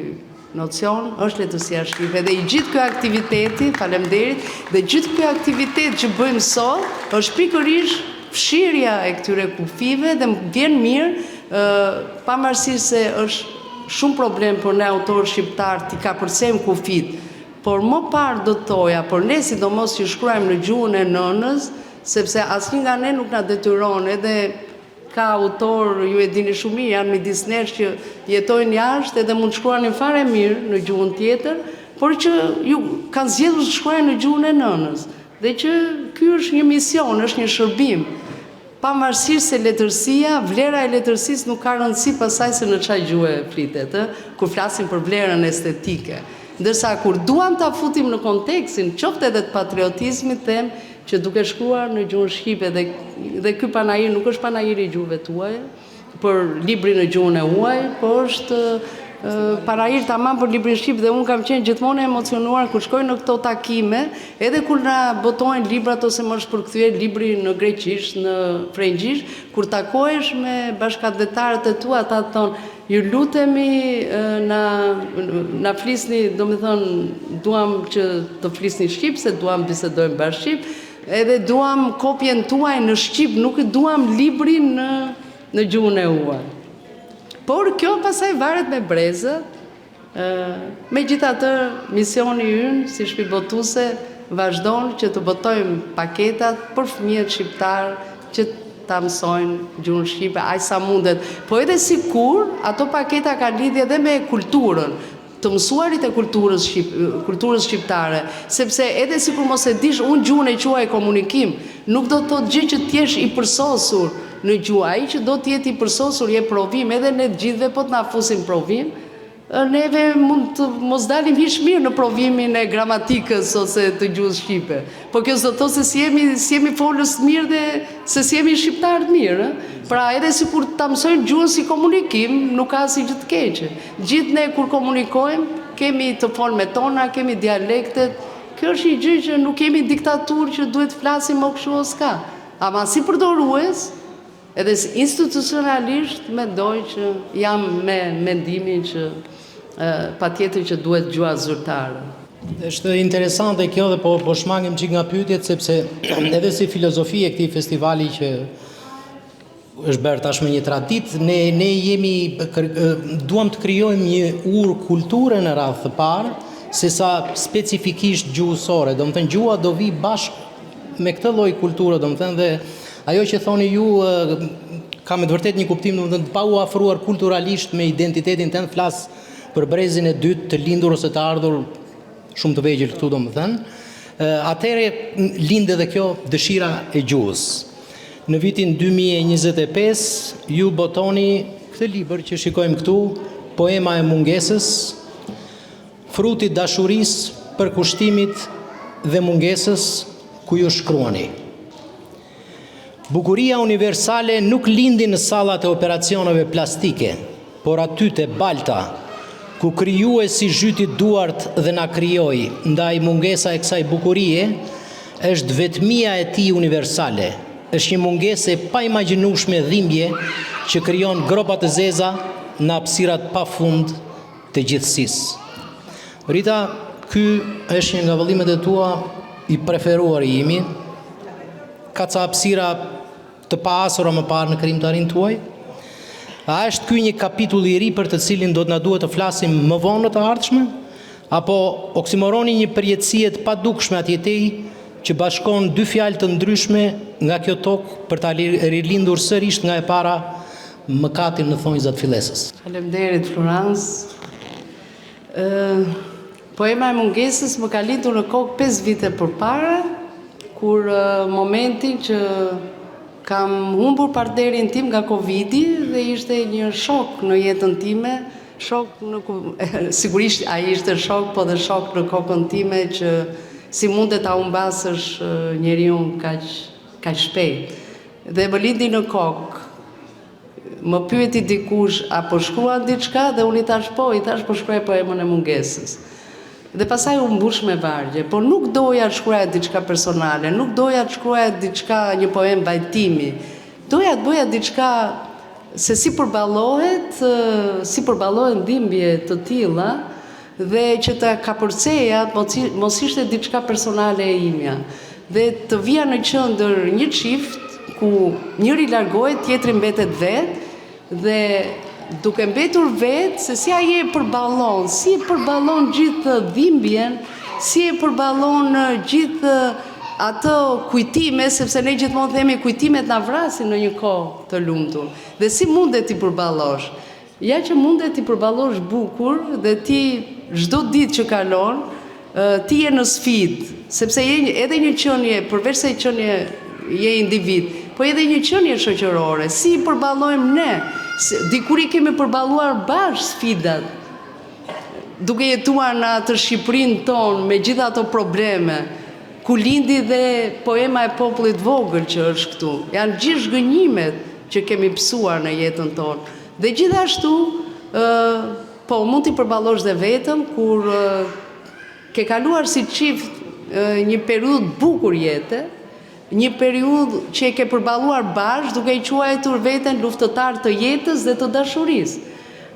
nocion, është letërsia shqipe. Dhe i gjithë kjo aktiviteti, faleminderit, dhe gjithë kjo aktivitet që bëjmë sot, është pikërisht fshirja e këtyre kufive dhe më vjen mirë, pavarësisht se është shumë problem për ne autorë shqiptar t'i ka përcem kufit, por më parë do të thoja, por ne sidomos që shkruajmë në gjuhën e nënës, sepse asnjë nga ne nuk na detyron, edhe ka autor, ju e dini shumë mirë, janë midis nesh që jetojnë jashtë edhe mund të shkruanin fare mirë në gjuhën tjetër, por që ju kanë zgjedhur të shkruajnë në gjuhën e nënës. Dhe që ky është një mision, është një shërbim. Pavarësisht se letërsia, vlera e letërsisë nuk ka rëndësi pasaj se në çfarë gjuhë flitet, kur flasim për vlerën estetike. Ndërsa kur duam ta futim në kontekstin, qoftë edhe të patriotizmit, them që duke shkruar në gjuhën shqipe dhe ky panajir nuk është panajir i gjuhëve tuaja, për librin në gjuhën e huaj, por është panajir tamam për librin shqip dhe unë kam qenë gjithmonë emocionuar kur shkoj në këto takime, edhe kur na botojnë librat ose më është përkthyer libri në greqisht, në frëngjisht, kur takohesh me bashkëdhetarët e tu, ata thonë, ju lutemi na flisni, do me thonë, duam që të flisni shqip, se duam bisedojmë bashkë shqip, edhe duam kopjen tuaj në shqip, nuk duam librin në gjuhën e huaj. Por kjo pasaj varet me brezë, megjithatë misioni ynë si shtëpi botuese vazhdon që të botojmë paketat për fëmijët shqiptar që ta mësojnë gjuhën shqipe aq sa mundet. Po edhe sikur ato paketa kanë lidhje edhe me kulturën, të mësuarit e kulturës shqiptare, sepse edhe sikur mos e dish unë gjuhën e quaj komunikim, nuk do të thotë gjë që t'jesh i përsosur në gjuhë, ai që do të jetë i përsosur je provim, edhe ne të gjithëve po të na fusin provim, neve mund të mos dalim hiç mirë në provimin e gramatikës ose të gjuhës shqipe. Po kjo s'do të thotë se si jemi folës mirë dhe se si jemi shqiptar të mirë. Pra edhe sikur ta mësojnë gjuhën si komunikim, nuk ka asnjë gjë të keqe. Gjithë ne kur komunikojmë, kemi të folmet tona, kemi dialektet. Kjo është një gjë që nuk kemi diktaturë që duhet flasim më kështu ose ka. Ama si përdorues, edhe institucionalisht mendoj që jam me mendimin që patjetër që duhet gjuha zyrtare. Është interesante kjo dhe po shmangem çik nga pyetjet sepse edhe si filozofi e këtij festivali që është bërë tashmë një traditë, ne duam të krijojmë një urë kulture në radhë të parë, sesa specifikisht gjuhësore. Domethënë gjuha do vi bashkë me këtë lloj kulture, domethënë dhe ajo që thoni ju ka me të vërtet një kuptim, domethënë pa u afruar kulturalisht me identitetin tënd, flas për brezin e dytë të lindur ose të ardhur shumë të vegjël këtu, domethënë. Atëherë lind edhe kjo dëshira e gjuhës. Në vitin 2025 ju botoni këtë libër që shikojmë këtu, Poema e mungesës, fruti dashurisë për kushtimit dhe mungesës, ku ju shkruani. Bukuria universale nuk lindi në sallat e operacioneve plastike, por aty te balta, ku krijuesi zhyti duart dhe na krijoi, ndaj mungesa e kësaj bukurie është vetmia e tij universale. Është një mungesë e pa imagjinueshme dhimbje që krijon gropa të zeza në hapësirat pafund të gjithësisë. Rita, ky është një nga vëllimet e tua i preferuar i imi. Ka ca hapësira të paasura më parë në krijimtarinë tuaj? A është ky një kapitull i ri për të cilin do të na duhet të flasim më vonë në të ardhshme? Apo oksimoroni një përjetësie të padukshme atjetej që bashkon dy fjalë të ndryshme nga kjo tokë për ta rilindur sërish nga e para mëkatin në thonjzat fillesës? Faleminderit Florence. Poema e mungesës më ka lindur në kokë 5 vite përpara, kur momentin që kam humbur partnerin tim nga Covidi dhe ishte një shok në jetën time, sigurisht ai ishte shok, po dhe shok në kokën time që si mundet ta humbasësh njeriu kaq shpejt. Dhe më lindi në kokë. Më pyeti dikush apo shkruan diçka dhe unë i thash po shkruaj poemën e mungesës. Dhe pasaj u mbush me vargje, por nuk doja të shkruaja diçka personale, nuk doja të shkruaja diçka një poem vajtimi. Doja të bëja diçka se si përballohen dhimbje të tilla dhe që të kapërceja mos ishte diçka personale e imja. Dhe të vija në qendër një çift ku njëri largohet, tjetri mbetet vetë, dhe duke mbetur vetë, se si ai e përballon gjithë dhimbjen, si e përballon gjithë ato kujtime, sepse ne gjithmonë themi kujtimet na vrasin në një kohë të lumtur. Dhe si mundet t'i përballosh? Ja që mundet t'i përballosh bukur dhe ti çdo ditë që kalon, ti je në sfidë, sepse je edhe një qenie, përveç se qenie je individ, po edhe një qenie shoqërore. Si i përballojmë ne? Dikur i kemi përballuar bashkë sfidat, duke jetuar në atë Shqipërinë tonë me gjitha ato probleme, ku lindi dhe poema e popullit vogël që është këtu. Janë gjithë zhgënjimet që kemi pësuar në jetën tonë. Dhe gjithashtu, po mund t'i përballosh dhe vetëm, kur ke kaluar si çift një periudhë bukur jete, një periudhë që e ke përballuar bashkë duke i quajtur veten luftëtar të jetës dhe të dashurisë.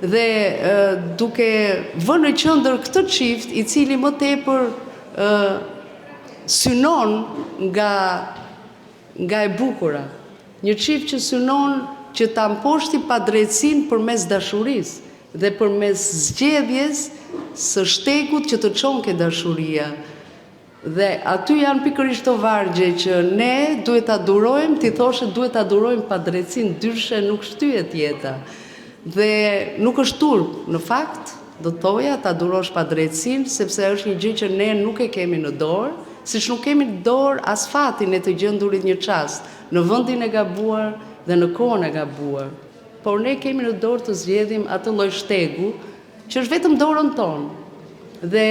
Dhe duke vënë në qendër këtë çift i cili më tepër synon nga e bukura. Një çift që synon që ta mposhti padrejtësinë përmes dashurisë dhe përmes zgjedhjes së shtegut që të çon ke dashuria. Dhe aty janë pikërisht të vargje që ne duhet ta durojmë, ti thoshe duhet ta durojmë padrejtësinë, ndryshe nuk shtyhet jeta. Dhe nuk është turp, në fakt, do thoja ta durosh padrejtësinë, sepse është një gjë që ne nuk e kemi në dorë, siç nuk kemi në dorë as fatin e të gjendurit një çast në vendin e gabuar dhe në kohën e gabuar. Por ne kemi në dorë të zgjedhim atë lloj shtegu që është vetëm dorën tonë. Dhe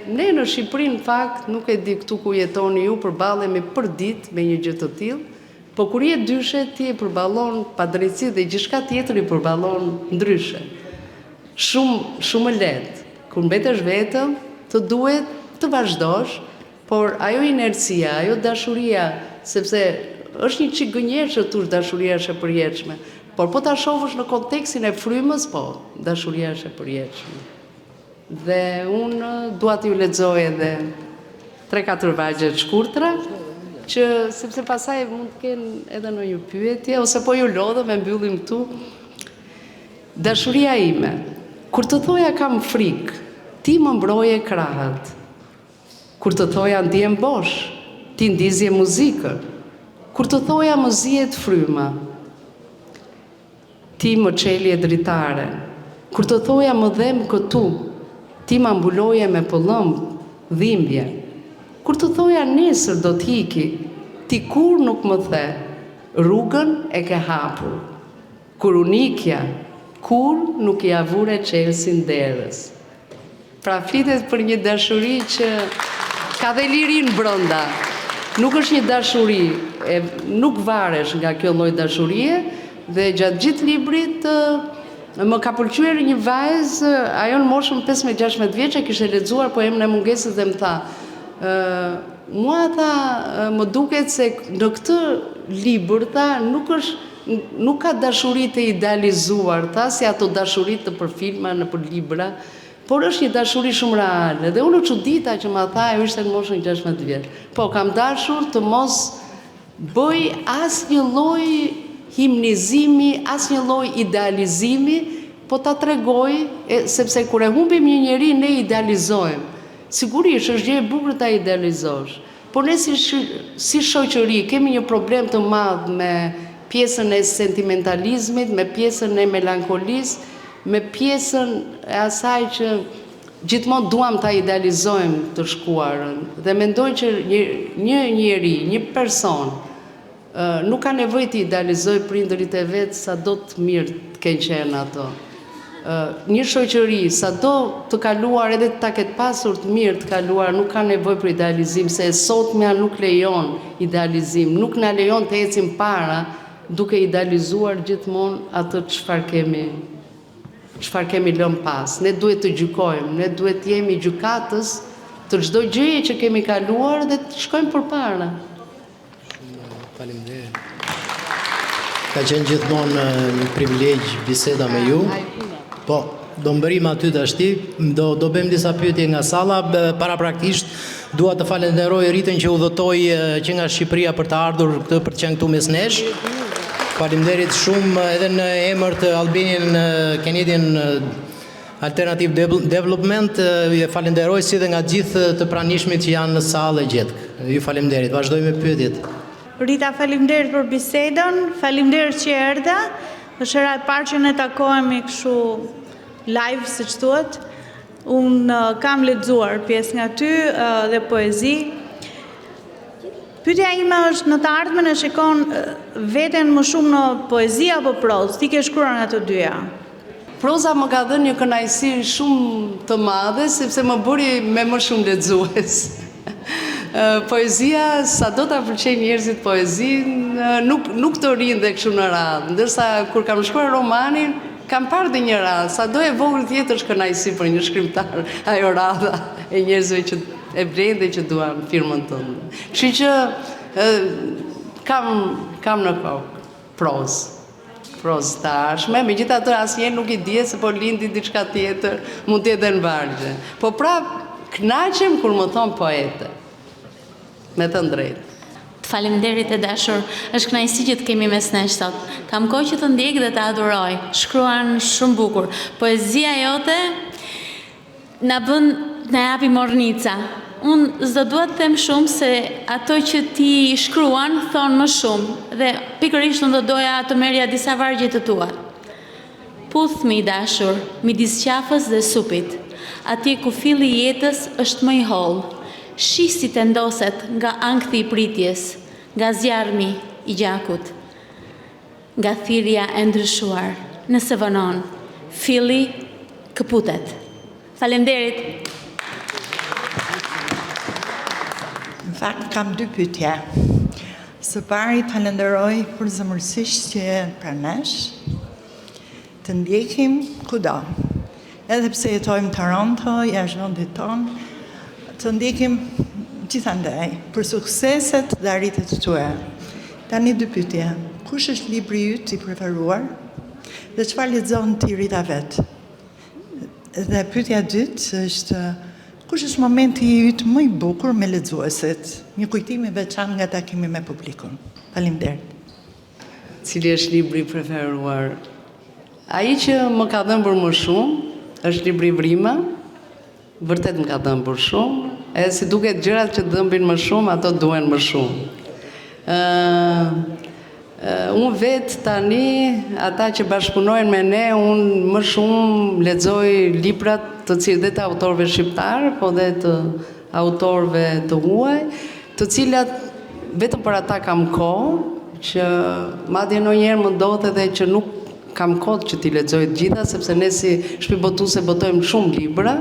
ne në Shqipëri, në fakt, nuk e di këtu ku jetoni ju, përballemi për ditë me një gjë të tillë, po kur je dyshe ti e përballon padrejtësi dhe gjithçka tjetër i përballon ndryshe. Shumë lehtë. Kur mbetesh vetëm, të duhet të vazhdosh, por ajo inercia, ajo dashuria, sepse është një çik gënjeshtër thosh dashuria është e përjetshme, por po ta shohësh në kontekstin e frymës, po, dashuria është e përjetshme. Dhe unë dua t'ju lexoj edhe 3-4 vargje të shkurtra, që sepse pasaj mund të kenë edhe në një pyetje, ose po ju lodhëm e mbyllim këtu. Dashuria ime, kur të thoja kam frikë, ti më mbroje krahët. Kur të thoja ndihem bosh, ti ndizje muzikën. Kur të thoja më zihet fryma, ti më çelje dritare. Kur të thoja më dhem këtu, ti më ambuloje me pëllëmb, dhimbje. Kur të thoja nesër do t'hiki, ti kur nuk më the, rrugën e ke hapur. Kur unikja, kur nuk I avure Chelsea derës. Pra flitet për një dashuri që ka dhe lirin brenda. Nuk është një dashuri, nuk varesh nga kjo lloj dashurie dhe gjatë gjithë librit më ka pëlqyer një vajzë, ajo në moshën 15-16 vjeçë kishte lexuar poemën e mungesës dhe më tha, mua tha, më duket se në këtë libër tha nuk ka dashuri të idealizuar, tha, si ato dashuri të për filma, në për libra, por është një dashuri shumë reale. Dhe unë çudita që ma tha, ajo ishte në moshën 16 vjeç. Po, kam dashur të mos bëj asnjë lloj himnizimi, asnjë lloj idealizimi, po ta tregoj, sepse kur e humbim një njeri, ne idealizojmë. Sigurisht, është gjë e bukur ta idealizosh. Por ne si shoqëri kemi një problem të madh me pjesën e sentimentalizmit, me pjesën e melankolisë, me pjesën e asaj që gjithmonë duam ta idealizojmë të shkuarën. Dhe mendoj që një njeri, një person, nuk ka nevojë të idealizoj prindërit e vet sa do të mirë të kenë qenë ato. Një shoqëri, sa do të kaluar edhe ta ketë pasur të mirë të kaluar, nuk ka nevojë për idealizim, se sotmja nuk lejon idealizim, nuk na lejon të ecim para duke idealizuar gjithmonë atë çfarë kemi lënë pas. Ne duhet të gjykojmë, ne duhet të jemi gjykatës të çdo gjëje që kemi kaluar dhe të shkojmë përpara. Faleminderit. Ka qenë gjithmonë një privilegj biseda me ju. Po, do mbërim aty tashti, do bëjmë disa pyetje nga salla. Parapraktisht dua të falenderoj Ritën që udhëtoi që nga Shqipëria për të ardhur këtë për të qenë këtu mes nesh. Faleminderit shumë edhe në emër të Albanian Canadian Alternative Development, ju falenderoj si dhe nga gjithë të pranishmit që janë në sallë e gjetk. Ju falenderit. Vazhdojmë me pyetjet. Rita, falimderit për bisedën, falimderit që erdha. Është hera e parë që ne takohemi kështu live, siç thuhet. Unë kam lexuar pjesë nga ty dhe poezi. Pyetja ime është, në të ardhmen e shikon veten më shumë në poezi apo prozë? Ti ke shkruar nga të dyja? Proza më ka dhënë një kënaqësi shumë të madhe, sepse më bëri me më shumë lexues. Poezia, sa do ta pëlqejnë njerëzit poezinë, nuk të rinë dhe kështu në radhë. Ndërsa kur kam shkruar romanin, kam parë dhe një radhë, sa do e vogël tjetër është kënaqësi për një shkrimtar, ajo radha e njerëzve që e blejnë dhe që duan firmën tënde. Kështu që kam në kokë prozë të ardhshme, megjithatë asnjëherë nuk I dihet se po lindi diçka tjetër, mund të jetë në vargje. Po prap kënaqem kur më thon poete. Me të drejtë. Faleminderit e dashur, është kënaqësi që të kemi mes nesh sot. Kam kohë që të ndjek dhe të adhuroj. Shkruan shumë bukur. Poezia jote na japi mornica. Unë s'do dua të them shumë se ato që ti shkruan thonë më shumë dhe pikërisht unë do doja të merrja disa vargje të tua. Puthmi I dashur, midis qafës dhe supit, atje ku filli I jetës është më I hollë. Shisi të ndoset nga ankthi I pritjes, nga zjarmi I gjakut, nga thirrja e ndryshuar, nëse vënon, filli këputet. Faleminderit. Në fakt, kam dy pyetje. Së pari falenderoj për zëmërsisht që pra nesh, të ndjekim kudo. Edhe pse jetojmë Toronto, jashtë vendit tonë, të ndjekim gjithandaj për sukseset dhe arritjet tua. Tani dy pyetje. Kush është libri yt I preferuar? Dhe çfarë lexon ti Rita vet? Dhe pyetja e dytë është kush është momenti yt më I bukur me lexuesit? Një kujtim I veçantë nga takimi me publikun. Faleminderit. Cili është libri I preferuar? Ai që më ka dhënë për më shumë është libri Vrima. Vërtet më ka dhënë për shumë, edhe si duket gjërat që dëmbin më shumë, ato duen më shumë. Unë vetë tani, ata që bashkëpunojnë me ne, unë më shumë lexoj librat të cilët dhe të autorëve shqiptarë, po dhe të autorëve të huaj, të cilat vetëm për ata kam kohë, që madje ndonjëherë më ndodh edhe që nuk kam kohë që t'i lexoj të gjitha, sepse ne si shtëpi botuese botojmë shumë libra.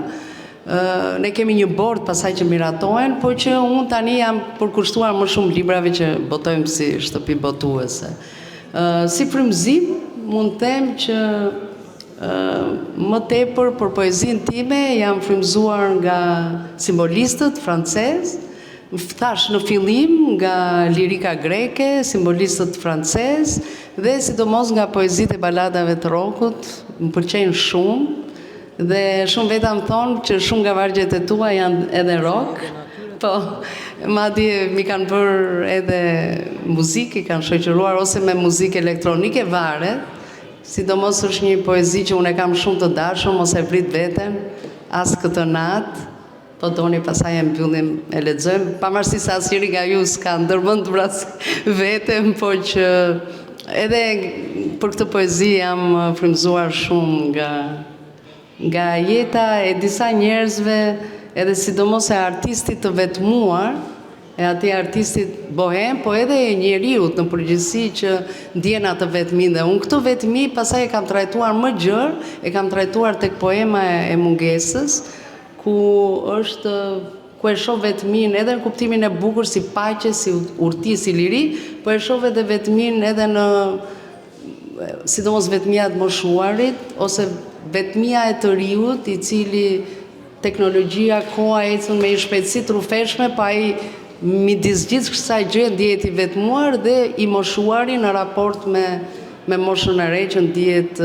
Ne kemi një bord pasaj që miratohen, po që unë tani jam përkushtuar më shumë librave që botojmë si shtëpi botuese. Si frymëzim, mund të them që më tepër për poezinë time jam frymëzuar nga simbolistët francezë, thash në fillim nga lirika greke, simbolistët francezë dhe sidomos nga poezitë e baladave të rockut, më pëlqejnë shumë. Dhe shumë veta më thonë që shumë nga vargjet e tua janë edhe rock, po madje mi kanë bërë edhe muzikë, i kanë shoqëruar ose me muzikë elektronike varet, sidomos është një poezi që unë e kam shumë të dashur, mos e vrit veten, as këtë natë, po doni pasaj e mbyllim e lexojmë, pavarësisht se asnjëri nga ju s'ka ndërmendur as veten, po që edhe për këtë poezi jam frymëzuar shumë nga jeta e disa njerëzve, edhe sidomos e artistit të vetmuar, e atij artistit bohem, po edhe e njeriut në përgjithësi që ndjen atë vetmin. Dhe unë këtë vetmi pasaj e kam trajtuar më gjerë, e kam trajtuar tek poema e mungesës, ku e shoh vetmin edhe në kuptimin e bukur si paqe, si urti, si liri, po e shoh edhe vetmin edhe në sidomos vetmia të moshuarit ose vetmia e të riut, i cili teknologjia, koha ecën me një shpejtësi trufeshme, pa ai midis gjithë kësaj gjë ndihet i vetmuar dhe i moshuari në raport me moshën e re që ndihet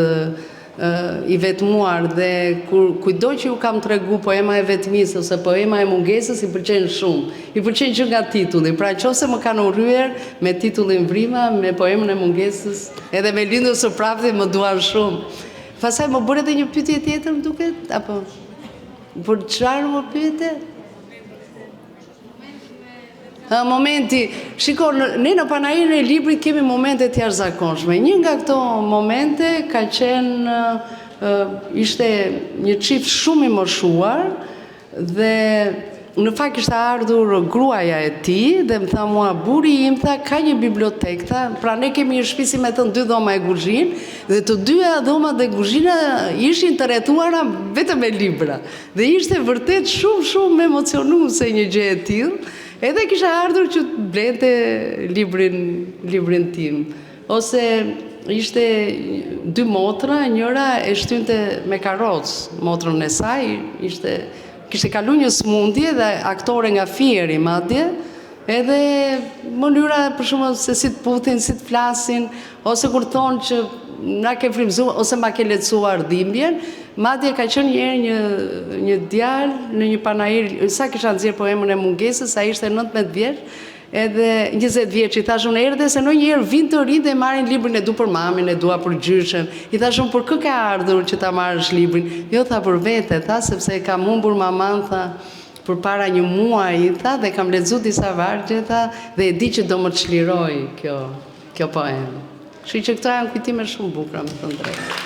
i vetmuar. Dhe kujdo që ju kam tregu poema e vetmisë ose poema e mungesës, i pëlqen shumë. I pëlqen që nga titulli. Pra nëse më kanë urryer me titullin Vrima, me poemën e mungesës, edhe me lindjen së praptit më duan shumë. Pastaj më bëre edhe një pyetje tjetër, më duket, apo për çfarë më pyete? Momenti, shiko, ne në panairin e librit kemi momente të jashtëzakonshme. Një nga këto momente ka qenë, ishte një çift shumë i moshuar dhe në fakt ishte ardhur gruaja e tij dhe më tha mua, buri im, tha, ka një bibliotekë, tha, pra ne kemi një shtëpi si me të 2 dhoma e kuzhinë dhe të 2 dhomat dhe kuzhina ishin të rrethuara vetëm me libra. Dhe ishte vërtet shumë emocionuese një gjë e tillë. Edhe kisha ardhur që të blente librin tim. Ose ishte 2 motra, njëra e shtynte me karrocë, motrën e saj, kishte kalu një smundje dhe aktore nga Fieri madje, edhe mënyra për shembull se si të puthin, si të flasin, ose kur thonë që na ke frymëzuar ose ma ke lehtësuar dhimbjen. Madje ka qenë një djalë në një panair, sa kisha nxjerr poemën e mungesës, ai ishte 19 vjeç, edhe 20 vjeç, i thashun erdhe se ndonjëherë vinë të rinë dhe marrin librin, e du për mamin, e dua për gjyshen. I thashun për kë ka ardhur që ta marrësh librin? Jo, tha, për vete, tha, sepse e kam humbur maman, tha, përpara një muaji, tha, dhe kam lexuar disa vargje, tha, dhe e di që do më çliroj kjo poemë. Kështu që këto janë kujtime shumë bukura, me thënë drejtë.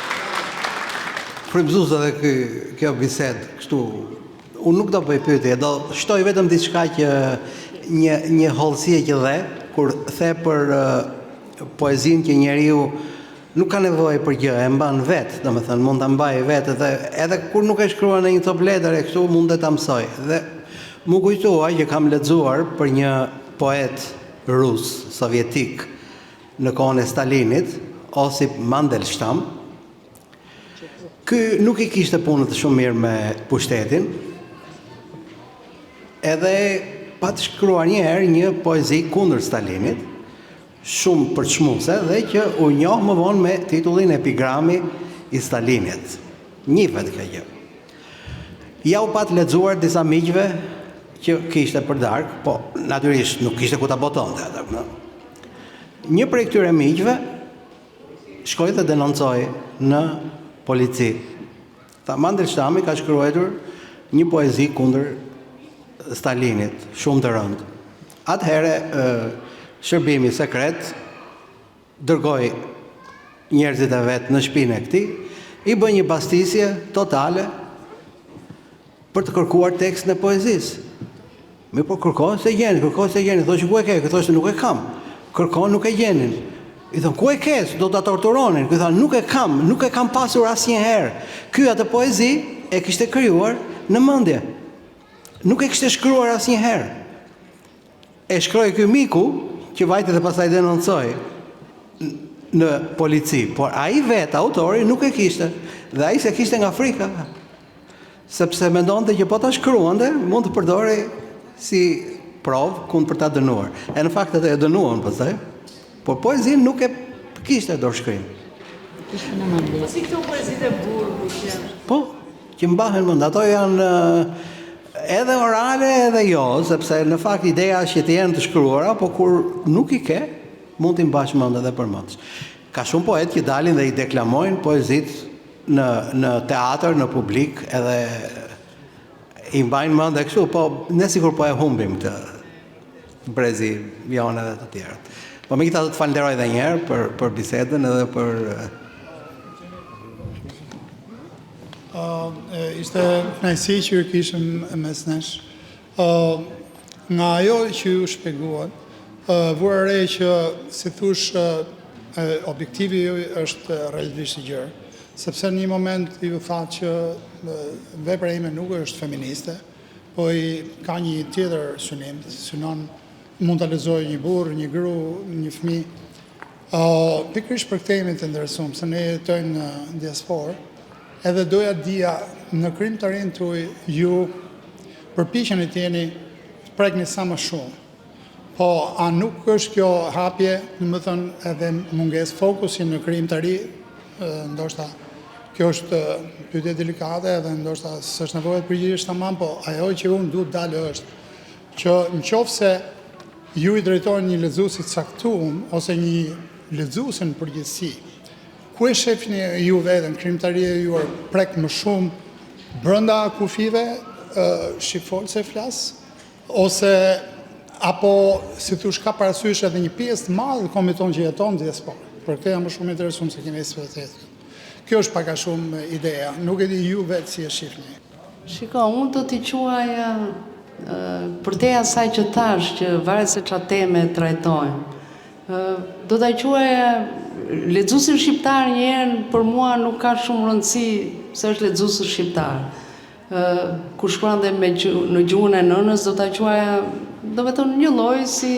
Frymëzuese edhe kjo bisedë, kështu, unë nuk do bëj pyetje, do shtoj vetëm diçka që një hollësie që dhe, kur the për poezinë që njeriu nuk ka nevojë për gjë, e mban vetë, domethënë mund ta mbajë vetë dhe edhe kur nuk e shkruan në një top letër e kështu mund ta mësoj. Dhe më kujtua që kam lexuar për një poet rus sovjetik në kohën e Stalinit, Osip Mandelstam. Ky nuk i kishte punët shumë mirë me pushtetin, edhe pa të shkruar njëherë një poezi kundër Stalinit, shumë përçmuese dhe që u njoh më vonë me titullin Epigrami i Stalinit. Njihet kjo gjë. Ja u pat lexuar disa miqve që kishte për darkë, po natyrisht nuk kishte ku ta botonte atë, no? Një prej këtyre miqve shkoi dhe denoncoi në polici. Tha, Mandelshtami ka shkruar një poezi kundër Stalinit, shumë të rëndë. Atëherë shërbimi sekret dërgoi njerëzit e vet në shtëpinë e këtij, i bën një bastisje totale për të kërkuar tekstin e poezisë. Po kërkon se gjeni, thoshte ku e ke, thoshte nuk e kam. Kërkon, nuk e gjenin. I thon, ku e ke? Do ta torturonin. Ky tha, nuk e kam pasur asnjëherë. Ky atë poezi e kishte krijuar në mendje. Nuk e kishte shkruar asnjëherë. E shkroi ky miku që vajte dhe pastaj denoncoi në polici, por ai vetë autori nuk e kishte. Dhe ai se kishte nga frika. Sepse mendonte që po ta shkruante, mund të përdori si provë kund për ta dënuar. E në fakt atë e dënuan pastaj. Por poezin nuk e kishte dorëshkrim. Si këto poezitë e burgu që... Po, që mbahen mend, ato janë edhe orale edhe jo, sepse në fakt ideja është që të jenë të shkruara, po kur nuk i ke, mund t'i mbash mend edhe për mëndsh. Ka shumë poet që dalin dhe i deklamojnë poezit në teatr, në publik, edhe i mbajnë mend e kështu, po ne sikur po e humbim këtë brezi janë edhe të tjerët. Po me këta do të falenderoj edhe një herë për bisedën edhe për... Ishte kënaqësi që ju kishëm mes nesh. Nga ajo që ju shpjeguat, vura re që si thush objektivi ju është realisht i gjerë. Sepse në një moment ju thatë që vepra ime nuk është feministe, po i ka një tjetër synim, synon mund të lexojë një burr, një gru, një fëmijë. Pikërisht për këtë jemi të interesuar, se ne jetojmë në diasporë, edhe doja dija në krijimtarinë tuaj ju përpiqeni të jeni të prekni sa më shumë. Po a nuk është kjo hapje, domethënë edhe mungesë fokusi në krijimtari, ndoshta kjo është pyetje delikate edhe ndoshta s'është nevojë të përgjigjesh tamam, po ajo që unë duhet dalë është që nëse ju i drejtojnë një lexuesit caktuar ose një lexuese në përgjithësi, ku e shefni ju veten, krijimtaria juaj prek më shumë brenda kufive, shifol se flas, ose apo si thosh ka parasysh edhe një pjesë të madhe të komiton që jeton në diasporë. Për këtë jam më shumë interesuar se kemi specialitet. Kjo është pak a shumë ideja, nuk e di ju vetë si e shihni. Shiko, unë do t'i quaja për te asaj që thash, që varet se çfarë teme trajtojmë. Do t'a quaja lexuesin shqiptar një herë, për mua nuk ka shumë rëndësi se është lexues shqiptar. Kur shkruan dhe në gjuhën e nënës, do t'a quaja, do të thonë një lloj si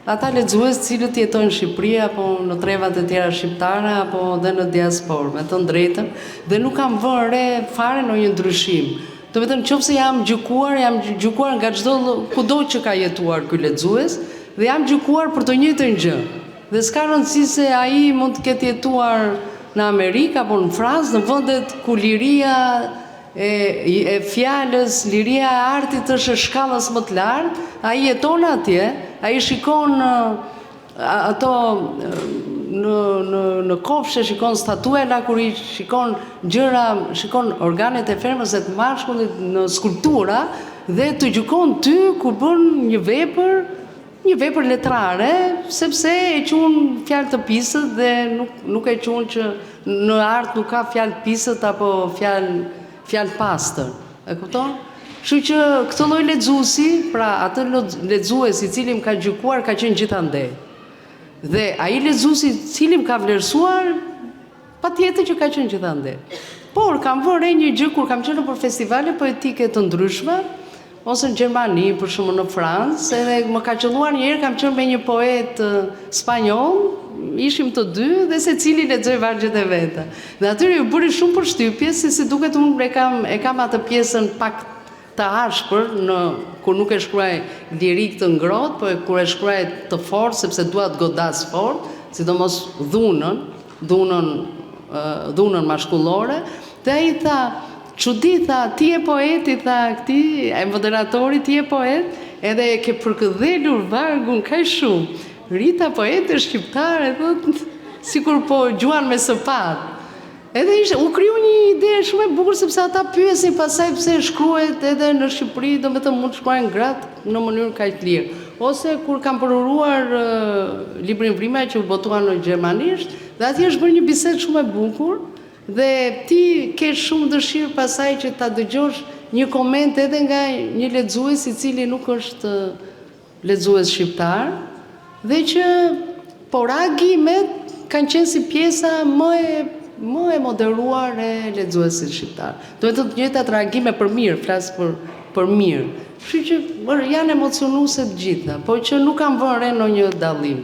ata lexues cilët jetojnë në Shqipëri apo në trevat e tjera shqiptare apo dhe në diasporë, me të drejtën, dhe nuk kam vënë re fare ndonjë ndryshim. Do të thënë nëse jam gjykuar nga kudo që ka jetuar ky lexues dhe jam gjykuar për të njëjtën gjë. Dhe s'ka rëndësi se ai mund të ketë jetuar në Amerikë apo në Francë, në vendet ku liria e fjalës, liria e artit është shkallës më të lartë, ai jeton atje, ai shikon ato në kofshë, shikon statuela, kur i shikon gjëra, shikon organet e femrës e të mashkullit në skulptura dhe të gjykon ty kur bën një vepër letrare, sepse e quhen fjalë të pisët dhe nuk e quhen që në art nuk ka fjalë pisët apo fjalë pastër. E kupton? Kështu që këtë lloj lexuesi, pra atë lexues i cili më ka gjykuar ka qenë gjithandej. Dhe ai lexuesi i cili më ka vlerësuar, patjetër që ka qenë gjithandej. Por kam vënë një gjë kur kam qenë për festivale poetike të ndryshme, ose në Gjermani, për shembull në Francë, edhe më ka qelluar një herë kam qenë me një poet spanjoll, ishim të dy dhe secili lexoi vargjet e veta. Dhe atyre u bëri shumë përshtypje se si duket unë e kam atë pjesën pak të ashpër kur nuk e shkruaj lirik të ngrohtë, po kur e shkruaj të fortë sepse dua të godas fort, sidomos dhunën mashkullore. Dhe ai tha, çudi tha, ti e poet, i tha këtij e moderatori, ti e poet, edhe e ke përkëdhelur vargun kaq shumë. Rita poete shqiptare, thot, sikur po gjuan me sëpat. Edhe u kriju një ide shumë e bukur sepse ata pyesin pasaj pse shkruhet edhe në Shqipëri, domethënë mund të shkruajnë gratë në mënyrë kaq lirë. Ose kur kam përuruar librin Vrima që u botua në gjermanisht, dhe atje është bërë një bisedë shumë e bukur dhe ti ke shumë dëshirë pasaj që ta dëgjosh një koment edhe nga një lexues i cili nuk është lexues shqiptar dhe që por reagimet kanë qenë si pjesa më e moderuar e lexuesit shqiptar. Do të njëjtat reagime për mirë, flas për mirë. Kështu që janë emocionuese të gjitha, po që nuk kanë vënë re në një dallim.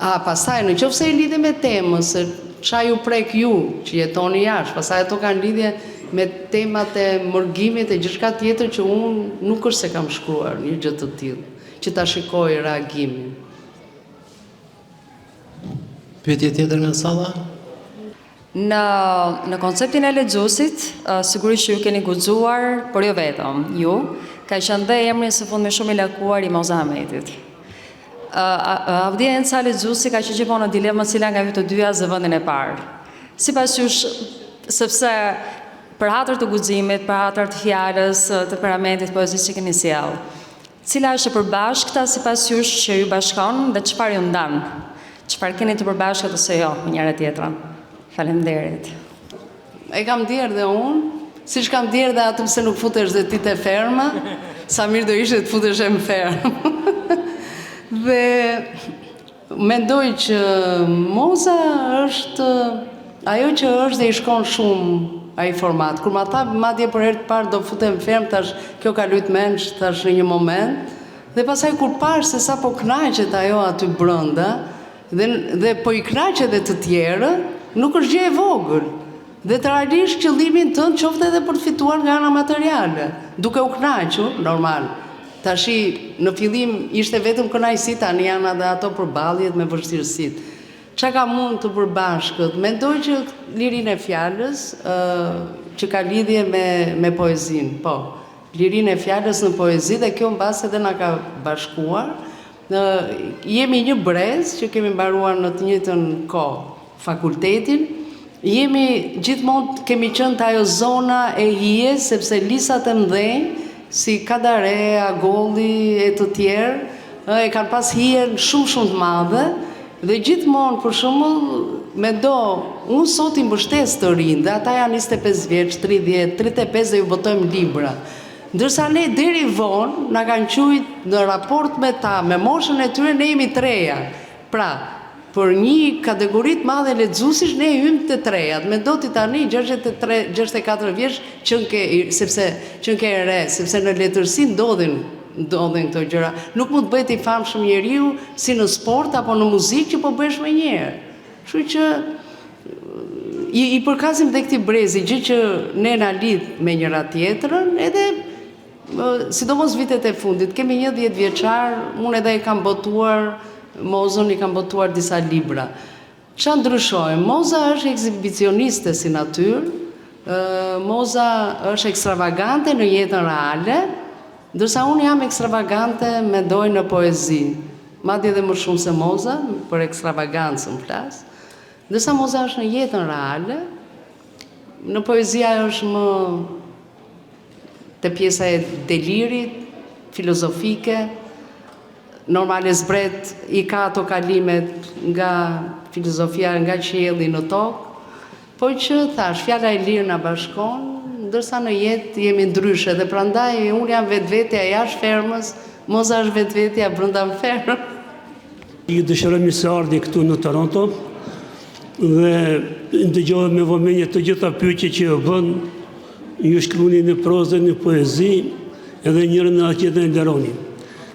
Pastaj në qoftë se i lidhe me temën, se ç'a ju prek ju që jetoni jashtë, pastaj ato kanë lidhje me temat e mërgimit e gjithçka tjetër që unë nuk është se kam shkruar një gjë të tillë, që ta shikoj reagimin. Pyetje tjetër nga salla? Në konceptin e lexuesit, sigurisht që ju keni guxuar, por jo vetëm ju, ka qenë dhe emri së fundmi shumë i lakuar i Moza Ahmetit. Audienca lexuesi ka qenë gjithmonë në dilemë cila nga të dyja zë vendin e parë. Sipas jush, sepse për hatër të guximit, për hatër të fjalës, të temperamentit, poezisë që keni sjell. Cila është e përbashkëta sipas jush që ju bashkon dhe çfarë ju ndan? Çfarë keni të përbashkët ose jo me njëra tjetrën? Faleminderit. E kam djerë dhe unë, siç kam djerë dhe atë pse nuk futesh dhe ti te ferma, sa mirë do ishte të futesh e në fermë. Dhe mendoj që Moza është ajo që është dhe i shkon shumë ai format. Kur ma tha madje për herë të parë do futem ferm, tash kjo ka lut mendsh, tash në një moment. Dhe pastaj kur pash se sa po kënaqet ajo aty brenda, dhe po i kënaqet edhe të tjerë, nuk është gjë e vogël. Dhe të realisht qëllimin tënd qoftë edhe për të fituar nga ana materiale, duke u kënaqur, normal. Tashi në fillim ishte vetëm kënaqësi, tani janë edhe ato përballjet me vështirësitë. Çka ka mund të përbashkët? Mendoj që lirinë e fjalës, që ka lidhje me poezinë, po. Lirinë e fjalës në poezi dhe kjo mbas edhe na ka bashkuar. Jemi një brez që kemi mbaruar në të njëjtën kohë fakultetin. Jemi gjithmonë kemi qenë të ajo zona e hije, sepse lisat e mëdhenj, si Kadare, Agolli e të tjerë, e kanë pas hije shumë të madhe, dhe gjithmonë, për shembull, unë sot i mbështes të rinë, dhe ata janë 25 vjeç, 30, 35 dhe ju botojmë libra. Ndërsa ne deri vonë na kanë qujt në raport me ta, me moshën e tyre ne jemi treja. Pra, për një kategorit madhe lexuesish ne hymë të trejat. Mendo ti tani 63-64 vjeç sepse qënke e re, sepse në letërsi ndodhin këto gjëra. Nuk mund të bëhet i famshëm njeriu si në sport apo në muzikë që po bëhesh më njëherë. Kështu që i përkasim dhe këtij brezi, gjë që ne na lidh me njëra tjetrën, edhe sidomos vitet e fundit. Kemi një 10 vjeçar, unë edhe e kam botuar Mozën, i kam botuar disa libra. Qa ndryshojmë? Moza është ekzibicioniste si natyrë, Moza është ekstravagante në jetën reale, ndërsa unë jam ekstravagante mendoj në poezi. Madje edhe më shumë se Moza, për ekstravagancën flas. Ndërsa Moza është në jetën reale, në poezia është më të pjesa e delirit, filozofike, normale zbret i ka ato kalimet nga filozofia, nga qielli në tokë, po që thash, fjala e lirë na bashkon, ndërsa në jetë jemi ndryshe, dhe prandaj unë jam vetvetja jashtë fermës, Moza është vetvetja brenda fermës. Ju dëshirojmë se ardhi këtu në Toronto dhe ndëgjova me vëmendje të gjitha pyetjet që bën, ju shkruani në prozë, në poezi, edhe njërin në tjetrën e nderoni.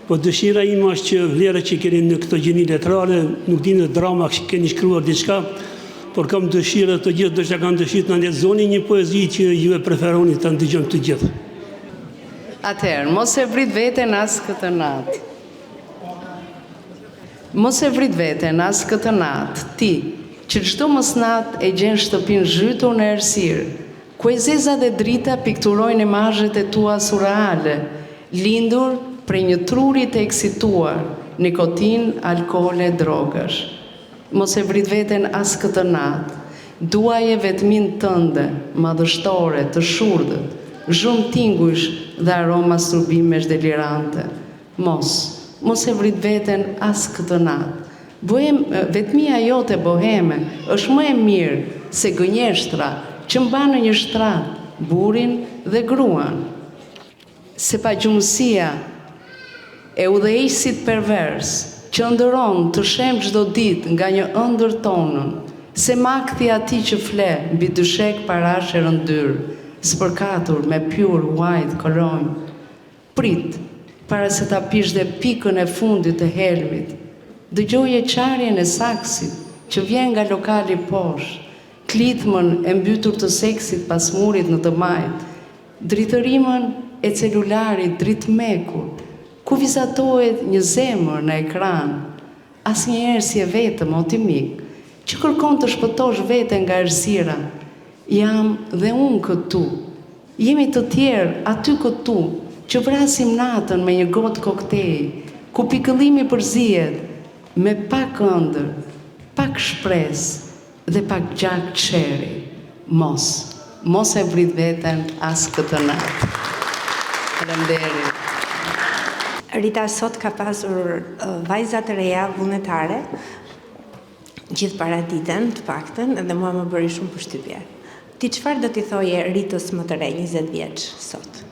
Po dëshira ime është që vlera që keni në këtë gjeni letrare, nuk dini drama që keni shkruar diçka, por kam dëshirë të gjithë dëshka kanë dëshirë të lexoni një poezi që ju e preferoni të ndëgjojmë të gjithë. Atëherë, mos e vrit veten as këtë natë. Mos e vrit veten as këtë natë, ti, që çdo mësnat e gjen shtëpinë zhytur në errësirë, ku e zeza dhe drita pikturojnë imazhet e tua surreale, lindur prej një truri të eksituar, nikotin, alkohol e drogash. Mos e vrit veten as këtë natë, duaje vetmin tënde, madhështore, të shurdët, zhurmë tingush dhe aroma strubimesh delirante. Mos e vrit veten as këtë natë. Vetmia jote boheme është më e mirë se gënjeshtra që mban në një shtrat, burin dhe gruan. Se pa gjumësia e udhëheqësit pervers që ndëron të shem çdo ditë nga një ëndër tonën, se makthi ati që fle, mbi dyshek parash e rëndyr, spërkatur me pyur, uajt, koronj. Prit, para se ta pish dhe pikën e fundit të helmit, dëgjoje qarjen e saksit që vjen nga lokali poshtë, klithmën e mbytur të seksit pas murit në të majt, dritërimën e celularit dritmekur, ku vizatohet një zemër në ekran, asnjëherë si e vetëm o ti mik, që kërkon të shpëtosh veten nga errësira. Jam dhe unë këtu. Jemi të tjerë aty këtu, që vrasim natën me një gotë koktej, ku pikëllimi përzihet me pak ëndër, pak shpresë dhe pak gjak qeri. Mos e vrit veten as këtë natë. Faleminderit. Rita sot ka pasur vajza të reja vullnetare, gjithë paraditën të paktën, edhe mua më bëri shumë përshtypje. Ti çfarë do t'i thoje Ritës më të re, 20 vjeç sot?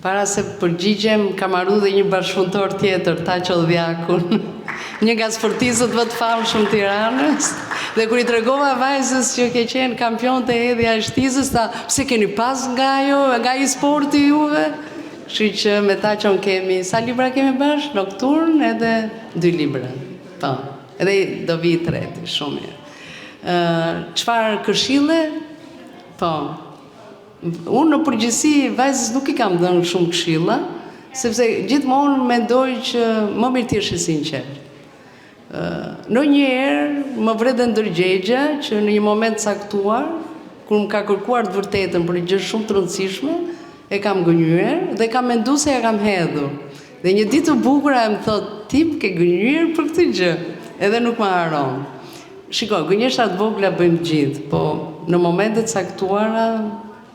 Para se përgjigjem, kam marrë dhe një bashkëpunëtor tjetër, Taço Dhjakun, një nga sportistët më të famshëm Tiranës, dhe kur i tregova vajzës që ke qenë kampion të hedhja e shtizës, tha, pse keni pas nga i sporti juve? Kështu që me Taçon kemi, sa libra kemi bashkë? Nokturn edhe 2 libra. Po, edhe do vi i treti, shumë mirë. Çfarë këshille? Po, unë në përgjithësi vajzës nuk i kam dhënë shumë këshilla, sepse gjithmonë mendoj që më mirë ti jesh i sinqert. Ndonjëherë më vret dhe ndërgjegja që në një moment caktuar, kur më ka kërkuar të vërtetën për një gjë shumë të rëndësishme, e kam gënjyer dhe kam menduar se ja kam hedhur. Dhe një ditë të bukur ai më thotë, "Ti ke gënjyer për këtë gjë." Edhe nuk më haron. Shiko, gënjeshtra të vogla bëjmë gjithë, po në momentet caktuara,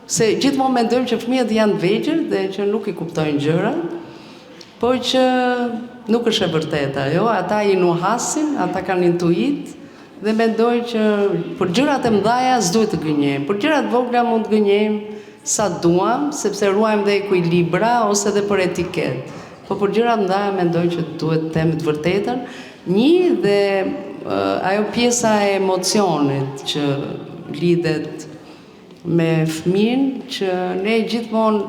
se gjithmonë mendojmë që fëmijët janë të vegjël dhe që nuk i kuptojnë gjërat, po që nuk është e vërteta, jo, ata i nuhasin, ata kanë intuit dhe mendoj që për gjërat e mëdha s'duhet të gënjejmë, për gjërat vogla mund të gënjejmë sa duam, sepse ruajmë dhe ekuilibra ose dhe për etiket. Po për gjërat mëdha mendoj që duhet të them të vërtetën. Një dhe ajo pjesa e emocionit që lidhet me fëmin, që ne gjithmonë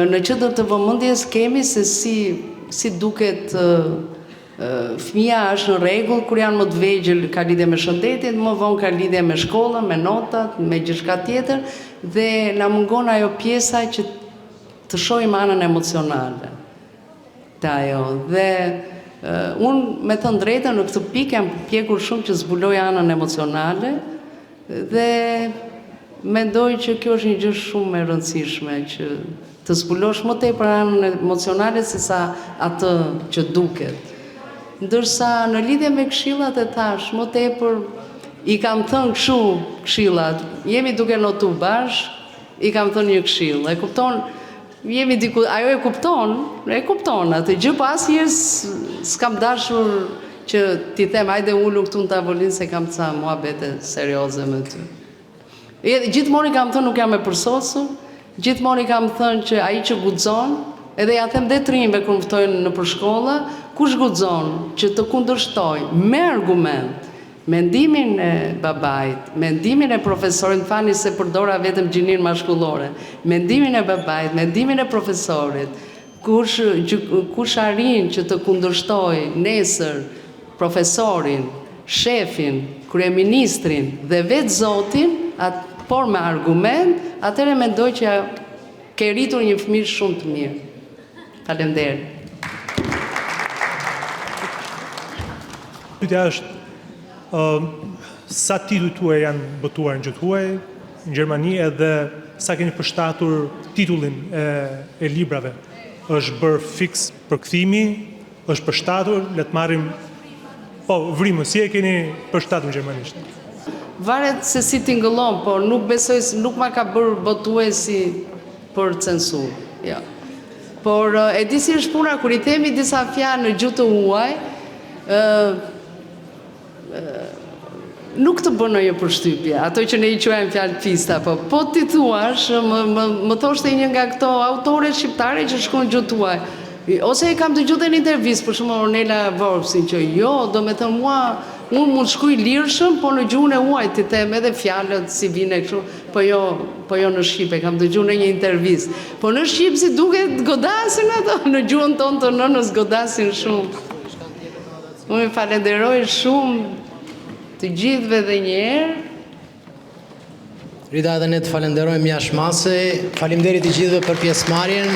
në qendër të vëmendjes kemi se si duket fëmia është në rregull kur janë më të vegjël, ka lidhje me shëndetin, më vonë ka lidhje me shkollën, me notat, me gjithçka tjetër dhe na mungon ajo pjesa që të shohim anën emocionale. Dhe unë me thënë drejtën në këtë pikë jam pjekur shumë që zbuloj anën emocionale dhe mendoj që kjo është një gjë shumë e rëndësishme që të zbulosh më tepër anën emocionale se sa atë që duket. Ndërsa në lidhje me këshillat e thash, më tepër i kam thënë kështu këshillat, jemi duke notu bashkë, i kam thënë një këshill, e kupton? Jemi diku, ajo e kupton atë gjë, po asnjëherë s'kam dashur që ti them hajde ulu këtu në tavolinë se kam ca muhabete serioze me ty. Gjithmonë i kam thënë nuk jam e përsosur, gjithmonë i kam thënë që ai që guxon, edhe ja them dhe trimve kur më ftojnë në përshkolla, kush guxon që të kundërshtoj me argument mendimin e babait, mendimin e profesorit, fani se përdora vetëm gjinin mashkullore, mendimin e babait, mendimin e profesorit, kush arrin që të kundërshtoj nesër profesorin, shefin, kryeministrin dhe vetë Zotin, por me argument, atëherë mendoj që ke rritur një fëmijë shumë të mirë. Faleminderit. Pyetja është sa tituj tuaj janë botuar në gjë tuaj në Gjermani edhe sa keni përshtatur titullin e librave? Është bërë fiks përkthimi, është përshtatur, le të marrim vrimën, si e keni përshtatur në gjermanisht? Varet se si tingëllon, por nuk besoj, nuk ma ka bërë botuesi për censur. Ja. Por e di si është puna, kur i themi disa fjalë në gjuhë të huaj, nuk të bënë një përshtypje, ato që ne i quajmë fjalë pista, po ti thuash, më thoshte një nga këto autore shqiptare që shkruajnë gjuhë tuaj, Ose e kam dëgjuar në intervistë, për shembull Ornella Vorpsin, që jo, do me thënë mua, unë mund shkruaj lirshëm, po në gjuhën e huaj ti them edhe fjalët si vine kështu, po jo në shqip, e kam dëgjuar në një intervistë. Po në shqip si duket godasin ato, në gjuhën tonë të nënës godasin shumë. Unë falenderoj shumë të gjithëve dhe një herë. Rita, edhe ne të falenderojmë jashtëmase. Faleminderit të gjithëve për pjesëmarrjen.